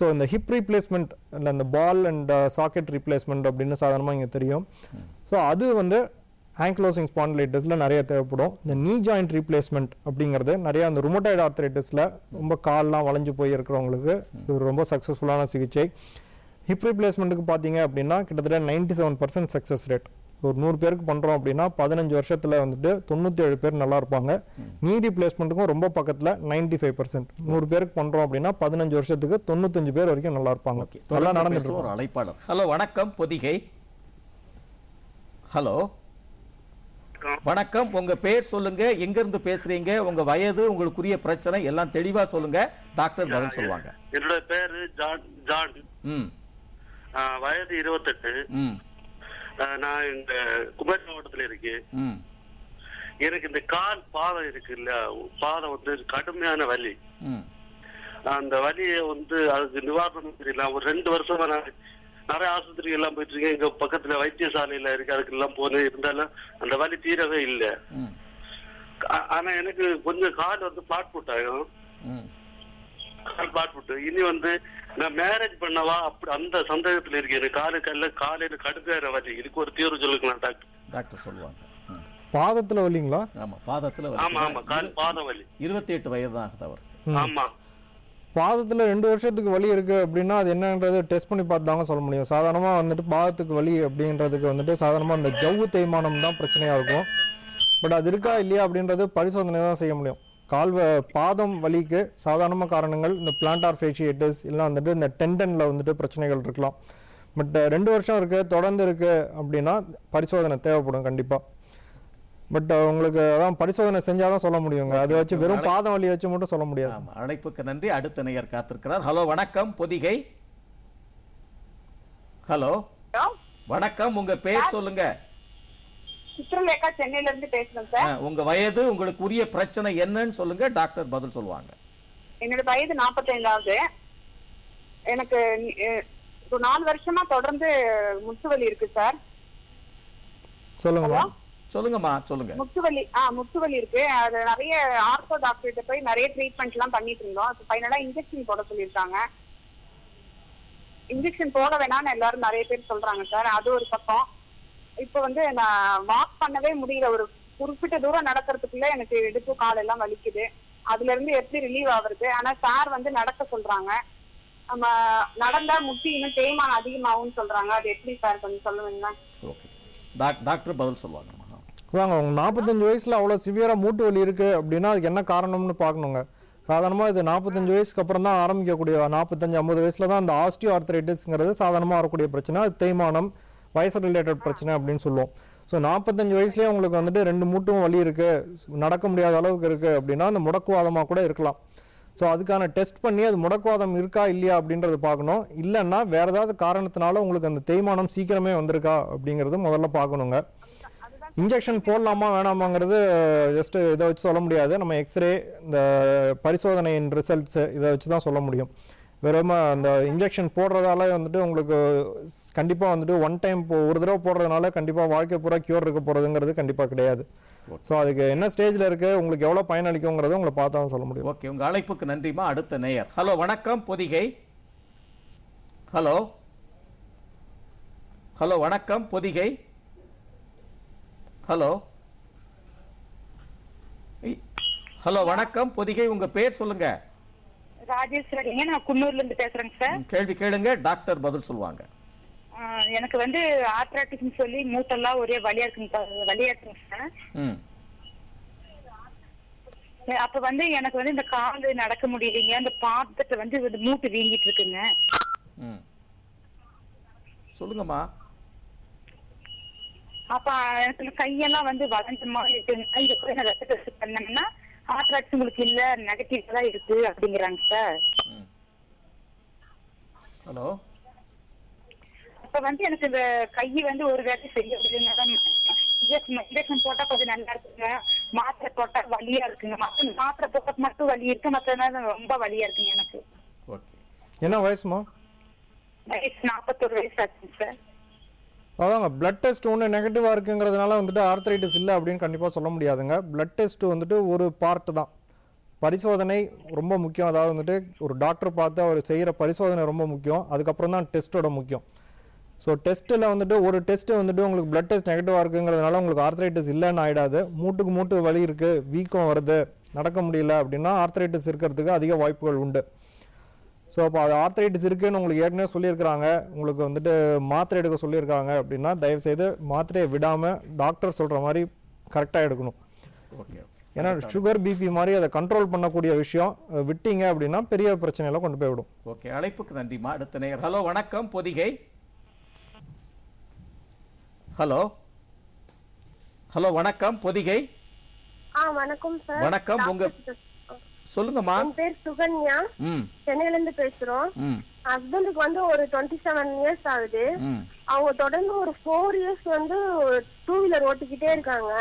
[SPEAKER 2] ஸோ இந்த ஹிப் ரீப்ளேஸ்மெண்ட் இல்லை இந்த பால் அண்ட் சாக்கெட் ரீப்ளேஸ்மெண்ட் அப்படின்னு சாதாரணமாக இங்கே தெரியும். ஸோ அது வந்து ஆங்கிலோசிங் ஸ்பாண்டிலைட்டிஸில் நிறைய தேவைப்படும். இந்த நீ ஜாயிண்ட் ரீப்ளேஸ்மெண்ட் அப்படிங்கிறது நிறைய அந்த ருமட்டாய்டு ஆர்த்ரைட்டிஸில் ரொம்ப கால்லாம் வளைஞ்சு போய் இருக்கிறவங்களுக்கு இது ரொம்ப சக்ஸஸ்ஃபுல்லான சிகிச்சை. ஹிப் ரீப்ளேஸ்மெண்ட்டுக்கு பார்த்தீங்க அப்படின்னா கிட்டத்தட்ட 97% சக்ஸஸ் ரேட். ஒரு 100 பேருக்கு பண்ணுறோம் அப்படின்னா 15 வருஷத்தில் வந்துட்டு 97 பேர் நல்லா இருப்பாங்க. நீ ரீப்ளேஸ்மெண்ட்டுக்கும் ரொம்ப பக்கத்தில் 95%. 100 பேருக்கு பண்ணுறோம் அப்படின்னா 15 வருஷத்துக்கு 95 பேர் வரைக்கும் நல்லா இருப்பாங்க. நல்லா நடந்துட்டு
[SPEAKER 1] ஒரு அழைப்பாளர். ஹலோ, வணக்கம் பொதிகை. ஹலோ வணக்கம், உங்க பேர் சொல்லுங்க, எங்க இருந்து பேசுறீங்க, உங்க வயது, உங்களுக்குரிய பிரச்சனை எல்லாம் தெளிவா சொல்லுங்க, டாக்டர் பதில் சொல்லுவாங்க.
[SPEAKER 12] என்னோட பேரு ஜான். வயது 28. நான் இந்த குமரி மாவட்டத்துல இருக்கேன். எனக்கு இந்த கால் பாதம் இருக்கு இல்ல, பாதம் வந்து கடுமையான வலி. அந்த வலியை வந்து அதுக்கு நிவாரணம் தெரியல. ஒரு 2 வருஷமா நான் நிறைய ஆஸ்பத்திரிக்கு எல்லாம் போயிட்டு இருக்கேன். எங்க பக்கத்துல வைத்தியசாலையில இருக்கு, அதுக்கு எல்லாம் போனேன். இருந்தாலும் அந்த வலி தீரவே இல்லை. ஆனா எனக்கு கொஞ்சம் கால் வந்து பிளாட் ஃபுட் ஆகும். கால் பிளாட் ஃபுட். இனி வந்து நான் மேரேஜ் பண்ணவா அப்படி அந்த சந்தேகத்துல இருக்கேன். எனக்கு காலையில கடுமையான வலி. இதுக்கு ஒரு தீர்வு சொல்லுங்களா டாக்டர்?
[SPEAKER 1] டாக்டர் சொல்லுவாங்க.
[SPEAKER 2] பாதத்துல வலிங்களா?
[SPEAKER 1] ஆமா, பாதத்துல வலி.
[SPEAKER 12] ஆமா, கால் பாத வலி.
[SPEAKER 1] 28 வயது தான் ஆகுது அவருக்கு.
[SPEAKER 12] ஆமா,
[SPEAKER 2] பாதத்தில் 2 வருஷத்துக்கு வலி இருக்குது அப்படின்னா அது என்னன்றது டெஸ்ட் பண்ணி பார்த்து தாங்க சொல்ல முடியும். சாதாரணமாக வந்துட்டு பாதத்துக்கு வலி அப்படின்றதுக்கு வந்துட்டு சாதாரணமாக அந்த ஜவ்வு தேய்மானம் தான் பிரச்சனையாக இருக்கும். பட் அது இருக்கா இல்லையா அப்படின்றது பரிசோதனை தான் செய்ய முடியும். பாதம் வலிக்கு சாதாரண காரணங்கள் இந்த பிளான்டார் ஃபேஷியைட்டிஸ் இல்லை வந்துட்டு இந்த டெண்டனில் வந்துட்டு பிரச்சனைகள் இருக்கலாம். பட் 2 வருஷம் இருக்குது, தொடர்ந்து இருக்குது அப்படின்னா பரிசோதனை தேவைப்படும் கண்டிப்பாக. பட் உங்களுக்கு அதான் பரிசோதனை செஞ்சாதான் சொல்ல முடியுங்க. அதை வச்சு வெறும் பாதம் வலி வச்சு மட்டும் சொல்ல முடியாது.
[SPEAKER 1] அழைப்புக்கு நன்றி. அடுத்த நேயர் காத்திருக்கிறார். ஹலோ, வணக்கம் பொதிகை. ஹலோ வணக்கம், உங்க பேர் சொல்லுங்க.
[SPEAKER 3] சித்ரலேகா சென்னையில இருந்து பேசுறேன் சார்.
[SPEAKER 1] உங்க வயது, உங்களுக்கு உரிய பிரச்சனை என்னன்னு சொல்லுங்க, டாக்டர் பதில் சொல்லுவாங்க.
[SPEAKER 3] என்னோட வயது 45. எனக்கு 4 வருஷமா தொடர்ந்து முட்டு வலி இருக்கு சார்.
[SPEAKER 1] சொல்லுங்கம்மா சொல்லுங்க.
[SPEAKER 3] முட்டு வலி இருக்கு. அது நிறைய ஆர்த்தோ டாக்டர்கிட்ட போய் நிறைய ட்ரீட்மெண்ட் எல்லாம் பண்ணிட்டு இருந்தோம். அது ஃபைனலா இன்ஜெக்ஷன் போட சொல்லியிருக்காங்க. இன்ஜெக்ஷன் போட வேணாம்னு எல்லாரும் நிறைய பேர் சொல்றாங்க சார். அது ஒரு பக்கம். இப்ப நான் வாக் பண்ணவே முடியல. ஒரு குறிப்பிட்ட தூரம் நடக்கிறதுக்குள்ள எனக்கு இடுப்பு கால் எல்லாம் வலிக்குது. அதுல இருந்து எப்படி ரிலீவ் ஆகுறது? ஆனா சார் நடக்க சொல்றாங்க. நம்ம நடந்தா முட்டி இன்னும் தேய்மானம் அதிகமாகும்னு சொல்றாங்க. அது எப்படி சார் கொஞ்சம் சொல்லுவீங்களா?
[SPEAKER 1] டாக்டர் பதில் சொல்லுவாங்க.
[SPEAKER 2] வாங்க, உங்க 45 வயசுல அவ்வளோ சிவியரா மூட்டு வலி இருக்கு அப்படின்னா அதுக்கு என்ன காரணம்னு பார்க்கணுங்க. சாதாரணமாக இது 45 வயசுக்கு அப்புறம் தான் ஆரம்பிக்கக்கூடிய, 45-50 வயசுல தான் அந்த ஆஸ்டியோ ஆர்த்ரைட்டிஸ்ங்கிறது சாதாரணமாக வரக்கூடிய பிரச்சனை. அது தேய்மானம், வயசு ரிலேட்டட் பிரச்சனை அப்படின்னு சொல்லுவோம். ஸோ 45 வயசுலேயே உங்களுக்கு 2 மூட்டும் வலி இருக்குது, நடக்க முடியாத அளவுக்கு இருக்குது அப்படின்னா அந்த முடக்குவாதமாக கூட இருக்கலாம். ஸோ அதுக்கான டெஸ்ட் பண்ணி அது முடக்குவாதம் இருக்கா இல்லையா அப்படின்றத பார்க்கணும். இல்லைன்னா வேறு ஏதாவது காரணத்தினால உங்களுக்கு அந்த தேய்மானம் சீக்கிரமே வந்திருக்கா அப்படிங்கிறது முதல்ல பார்க்கணுங்க. இன்ஜெக்ஷன் போடலாமா வேணாமாங்கிறது ஜஸ்ட்டு இதை வச்சு சொல்ல முடியாது. நம்ம எக்ஸ்ரே, இந்த பரிசோதனையின் ரிசல்ட்ஸு இதை வச்சு தான் சொல்ல முடியும். வெறும் அந்த இன்ஜெக்ஷன் போடுறதால உங்களுக்கு கண்டிப்பாக ஒன் டைம் ஒரு தடவை போடுறதுனால கண்டிப்பாக வாழ்க்கை பூரா க்யூர் இருக்க போகிறதுங்கிறது கண்டிப்பாக கிடையாது. ஸோ அதுக்கு என்ன ஸ்டேஜில் இருக்குது, உங்களுக்கு எவ்வளோ பயனளிக்குங்கிறத உங்களை பார்த்தா தான் சொல்ல முடியும்.
[SPEAKER 1] ஓகே, உங்கள் அழைப்புக்கு நன்றிமா. அடுத்த நேயர். ஹலோ, வணக்கம் பொதிகை. ஹலோ ஹலோ வணக்கம் பொதிகை. ஹலோ ஹலோ வணக்கம் பொதிகை, உங்க பேர் சொல்லுங்க.
[SPEAKER 13] ராஜேஸ்வரிங்க, நான் குன்னூர்ல இருந்து பேசுறேங்க சார்.
[SPEAKER 1] கேள்வி கேளுங்க, டாக்டர் பதில் சொல்லுவாங்க.
[SPEAKER 13] எனக்கு ஆர்த்ரைட்டிஸ்னு சொல்லி மூட்டெல்லாம் ஒரே வலியா இருக்குங்க சார். அப்ப எனக்கு இந்த கால் நடக்க முடியலைங்க. அந்த பாதத்தை மூட்டு வீங்கிட்டு இருக்குங்க.
[SPEAKER 1] சொல்லுங்கம்மா.
[SPEAKER 13] அப்ப எனக்கு கையெல்லாம் வளைஞ்ச மாதிரி இருக்குங்க. இந்த ரத்த டெஸ்ட் பண்ணோம்னா ஆர்த்ரைட்டிஸ் உங்களுக்கு இல்ல, நெகட்டிவ் தான் இருக்கு அப்படிங்கிறாங்க சார்.
[SPEAKER 1] ஹலோ.
[SPEAKER 13] அப்ப எனக்கு இந்த கை ஒரு வேலை சரியா இன்ஜெக்ஷன் போட்டா கொஞ்சம் நல்லா இருக்குங்க. மாத்திரை போட்டா வலியா இருக்குங்க. மாத்திரை போட்டா மட்டும் வலி இருக்கு, மற்ற ரொம்ப வலியா இருக்குங்க எனக்கு.
[SPEAKER 2] என்ன வயசுமா?
[SPEAKER 13] வயசு 41 வயசு ஆச்சுங்க சார்.
[SPEAKER 2] அதாங்க, பிளட் டெஸ்ட் ஒன்று நெகட்டிவாக இருக்குங்கிறதுனால ஆர்த்ரைட்டிஸ் இல்லை அப்படின்னு கண்டிப்பாக சொல்ல முடியாதுங்க. பிளட் டெஸ்ட் ஒரு பார்ட்டு தான். பரிசோதனை ரொம்ப முக்கியம். அதாவது ஒரு டாக்டர் பார்த்து அவர் செய்கிற பரிசோதனை ரொம்ப முக்கியம். அதுக்கப்புறம் தான் டெஸ்ட்டோட முக்கியம். ஸோ டெஸ்ட்டில் ஒரு டெஸ்ட்டு உங்களுக்கு பிளட் டெஸ்ட் நெகட்டிவாக இருக்குங்கிறதுனால உங்களுக்கு ஆர்த்ரைட்டிஸ் இல்லைன்னு ஆகிடாது. மூட்டுக்கு மூட்டு வலி இருக்குது, வீக்கம் வருது, நடக்க முடியல அப்படின்னா ஆர்த்ரைட்டிஸ் இருக்கிறதுக்கு அதிக வாய்ப்புகள் உண்டு. ஸோ அப்போ அது ஆர்த்ரைட்டிஸ் இருக்குதுன்னு உங்களுக்கு ஏற்கனவே சொல்லியிருக்கிறாங்க, உங்களுக்கு மாத்திரை எடுக்க சொல்லியிருக்காங்க அப்படின்னா தயவுசெய்து மாத்திரையை விடாமல் டாக்டர் சொல்கிற மாதிரி கரெக்டாக எடுக்கணும். ஏன்னா சுகர், பிபி மாதிரி அதை கண்ட்ரோல் பண்ணக்கூடிய விஷயம். விட்டீங்க அப்படின்னா பெரிய பிரச்சனையெல்லாம் கொண்டு போய் விடும்.
[SPEAKER 1] ஓகே, அழைப்புக்கு நன்றிமா. அடுத்த நேயர். ஹலோ, வணக்கம் பொதிகை. ஹலோ ஹலோ வணக்கம் பொதிகை.
[SPEAKER 9] வணக்கம் சார்.
[SPEAKER 1] வணக்கம், உங்க சொல்லுங்கம்மா.
[SPEAKER 9] என் பேர் சுகன்யா, சென்னையில இருந்து பேசுறோம். ஹஸ்பண்டுக்கு ஒரு 27 இயர்ஸ் ஆகுது. அவங்க தொடர்ந்து ஒரு 4 இயர்ஸ் 2 வீலர் ஓட்டிக்கிட்டே இருக்காங்க.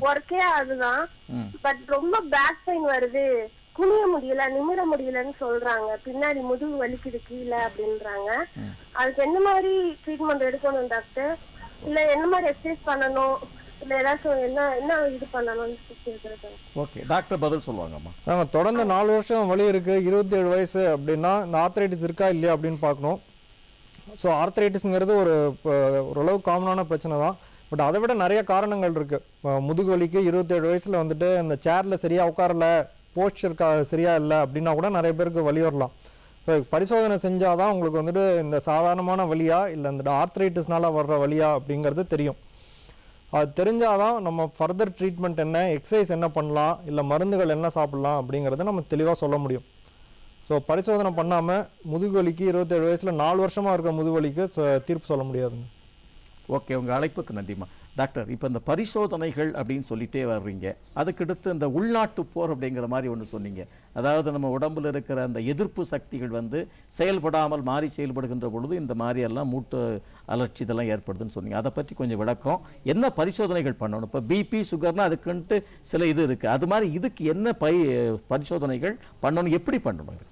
[SPEAKER 9] ஒர்க்கே அதுதான். பட் ரொம்ப பேக் பெயின் வருது, குனிய முடியல, நிமிர முடியலன்னு சொல்றாங்க. பின்னாடி முதுகு வலிக்குது கீழே அப்படின்றாங்க. அதுக்கு என்ன மாதிரி ட்ரீட்மெண்ட் எடுக்கணும் டாக்டர்? இல்ல என்ன மாதிரி எக்ஸசைஸ் பண்ணணும், இல்ல ஏதாச்சும் என்ன இது பண்ணணும்னு கேக்குறேன்.
[SPEAKER 1] ஓகே, டாக்டர் பதில் சொல்லுவாங்கம்மா.
[SPEAKER 2] தொடர்ந்து 4 வருஷம் வலி இருக்கு, 27 வயசு அப்படின்னா இந்த ஆர்த்ரைட்டிஸ் இருக்கா இல்லையா அப்படின்னு பார்க்கணும். ஸோ ஆர்த்ரைட்டிஸ்ங்கிறது ஓரளவு காமனான பிரச்சனை தான். பட் அதை விட நிறைய காரணங்கள் இருக்கு. முதுகு வலிக்கு 27 வயசுல இந்த சேர்ல சரியா உட்காரல, போஸ்டர் சரியா இல்லை அப்படின்னா கூட நிறைய பேருக்கு வலி வரலாம். பரிசோதனை செஞ்சாதான் உங்களுக்கு இந்த சாதாரணமான வலியா இல்லை இந்த ஆர்த்ரைட்டிஸ்னால வர்ற வலியா அப்படிங்கிறது தெரியும். அது தெரிஞ்சாதான் நம்ம ஃபர்தர் ட்ரீட்மெண்ட் என்ன, எக்ஸசைஸ் என்ன பண்ணலாம், இல்லை மருந்துகள் என்ன சாப்பிட்லாம் அப்படிங்கிறத நம்ம தெளிவாக சொல்ல முடியும். ஸோ பரிசோதனை பண்ணாமல் முதுகு வலிக்கு 27 வயசில் 4 வருஷமாக இருக்கிற முதுகு வலிக்கு தீர்ப்பு சொல்ல முடியாதுங்க.
[SPEAKER 1] ஓகே, உங்கள் அழைப்புக்கு நன்றிம்மா. டாக்டர், இப்போ இந்த பரிசோதனைகள் அப்படின்னு சொல்லிட்டே வர்றீங்க, அதுக்கடுத்து இந்த உள்நாட்டு போர் அப்படிங்கிற மாதிரி ஒன்று சொன்னீங்க. அதாவது நம்ம உடம்புல இருக்கிற அந்த எதிர்ப்பு சக்திகள் வந்து செயல்படாமல் மாறி செயல்படுகின்ற பொழுது இந்த மாதிரி எல்லாம் மூட்டு அலர்ச்சி இதெல்லாம் ஏற்படுதுன்னு சொன்னீங்க. அதை பற்றி கொஞ்சம் விளக்கம். என்ன பரிசோதனைகள் பண்ணணும்? இப்போ பிபி சுகர்னா அதுக்குன்ட்டு சில இது இருக்குது, அது மாதிரி இதுக்கு என்ன பரிசோதனைகள் பண்ணணும், எப்படி பண்ணணும்?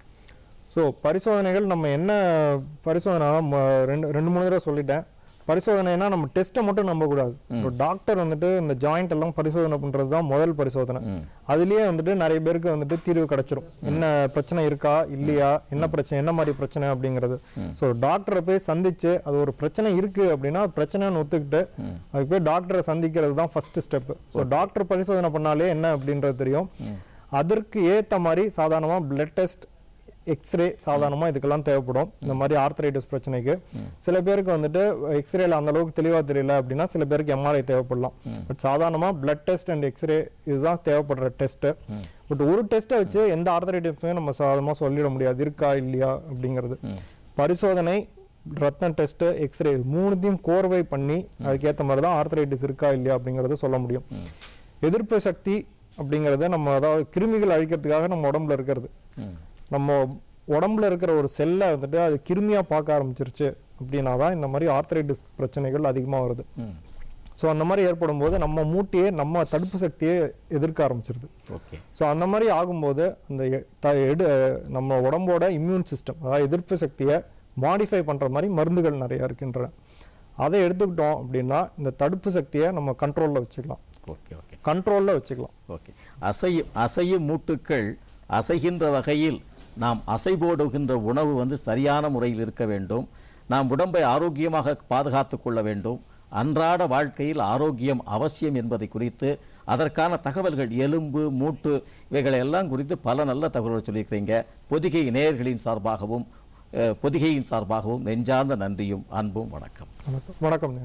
[SPEAKER 2] ஸோ பரிசோதனைகள் நம்ம என்ன பரிசோதனை ரெண்டு மூணு தடவை சொல்லிட்டேன். பரிசோதனைனா நம்ம டெஸ்ட்டை மட்டும் நம்பக்கூடாது. ஒரு டாக்டர் வந்துட்டு இந்த ஜாயிண்ட் எல்லாம் பரிசோதனை பண்றது தான் முதல் பரிசோதனை. அதுலயே வந்துட்டு நிறைய பேருக்கு வந்துட்டு தீர்வு கிடைச்சிரும், என்ன பிரச்சனை இருக்கா இல்லையா, என்ன பிரச்சனை, என்ன மாதிரி பிரச்சனை அப்படிங்கிறது. ஸோ டாக்டரை போய் சந்திச்சு அது ஒரு பிரச்சனை இருக்கு அப்படின்னா பிரச்சனைன்னு ஒத்துக்கிட்டு அதுக்கு போய் டாக்டரை சந்திக்கிறது தான் ஃபர்ஸ்ட் ஸ்டெப். ஸோ டாக்டர் பரிசோதனை பண்ணாலே என்ன அப்படின்றது தெரியும். அதற்கு ஏற்ற மாதிரி சாதாரணமா பிளட் டெஸ்ட், எக்ஸ்ரே சாதாரணமாக இதுக்கெல்லாம் தேவைப்படும். இந்த மாதிரி ஆர்த்தரைட்டிஸ் பிரச்சனைக்கு சில பேருக்கு வந்துட்டு எக்ஸ்ரேல அந்த அளவுக்கு தெளிவாக தெரியல அப்படின்னா சில பேருக்கு எம்ஆர்ஐ தேவைப்படலாம். பட் சாதாரணமாக பிளட் டெஸ்ட் அண்ட் எக்ஸ்ரே இதுதான் தேவைப்படுற டெஸ்ட்டு. பட் ஒரு டெஸ்ட்டை வச்சு எந்த ஆர்த்தரைட்டிஸுமே நம்ம சாதாரணமாக சொல்லிட முடியாது இருக்கா இல்லையா அப்படிங்கிறது. பரிசோதனை, ரத்த டெஸ்ட், எக்ஸ்ரே மூணுத்தையும் கோர்வை பண்ணி அதுக்கேற்ற மாதிரி தான் ஆர்த்தரைட்டிஸ் இருக்கா இல்லையா அப்படிங்கிறத சொல்ல முடியும். எதிர்ப்பு சக்தி அப்படிங்கிறத நம்ம அதாவது கிருமிகள் அழிக்கிறதுக்காக நம்ம உடம்புல இருக்கிறது. நம்ம உடம்புல இருக்கிற ஒரு செல்லை வந்துட்டு அது கிருமியா பார்க்க ஆரம்பிச்சிருச்சு அப்படின்னா தான் இந்த மாதிரி ஆர்த்தரைட்டிஸ் பிரச்சனைகள் அதிகமாக வருது. ஸோ அந்த மாதிரி ஏற்படும் போது நம்ம மூட்டையே நம்ம தடுப்பு சக்தியை எதிர்க்க ஆரம்பிச்சிருது. ஸோ அந்த மாதிரி ஆகும்போது அந்த நம்ம உடம்போட இம்யூன் சிஸ்டம் அதாவது எதிர்ப்பு சக்தியை மாடிஃபை பண்ணுற மாதிரி மருந்துகள் நிறைய இருக்கின்றன. அதை எடுத்துக்கிட்டோம் அப்படின்னா இந்த தடுப்பு சக்தியை நம்ம கண்ட்ரோலில் வச்சுக்கலாம். கண்ட்ரோலில் வச்சுக்கலாம்.
[SPEAKER 1] ஓகே. அசையும் மூட்டுக்கள் அசைகின்ற வகையில் நாம் அசைபோடுகின்ற உணவு வந்து சரியான முறையில் இருக்க வேண்டும். நாம் உடம்பை ஆரோக்கியமாக பாதுகாத்து கொள்ள வேண்டும். அன்றாட வாழ்க்கையில் ஆரோக்கியம் அவசியம் என்பதை குறித்து அதற்கான தகவல்கள் எலும்பு மூட்டு இவைகளை எல்லாம் குறித்து பல நல்ல தகவல்கள் சொல்லியிருக்கிறீங்க. பொதிகை நேயர்களின் சார்பாகவும் பொதிகையின் சார்பாகவும் நெஞ்சார்ந்த நன்றியும் அன்பும். வணக்கம்.
[SPEAKER 2] வணக்கம்.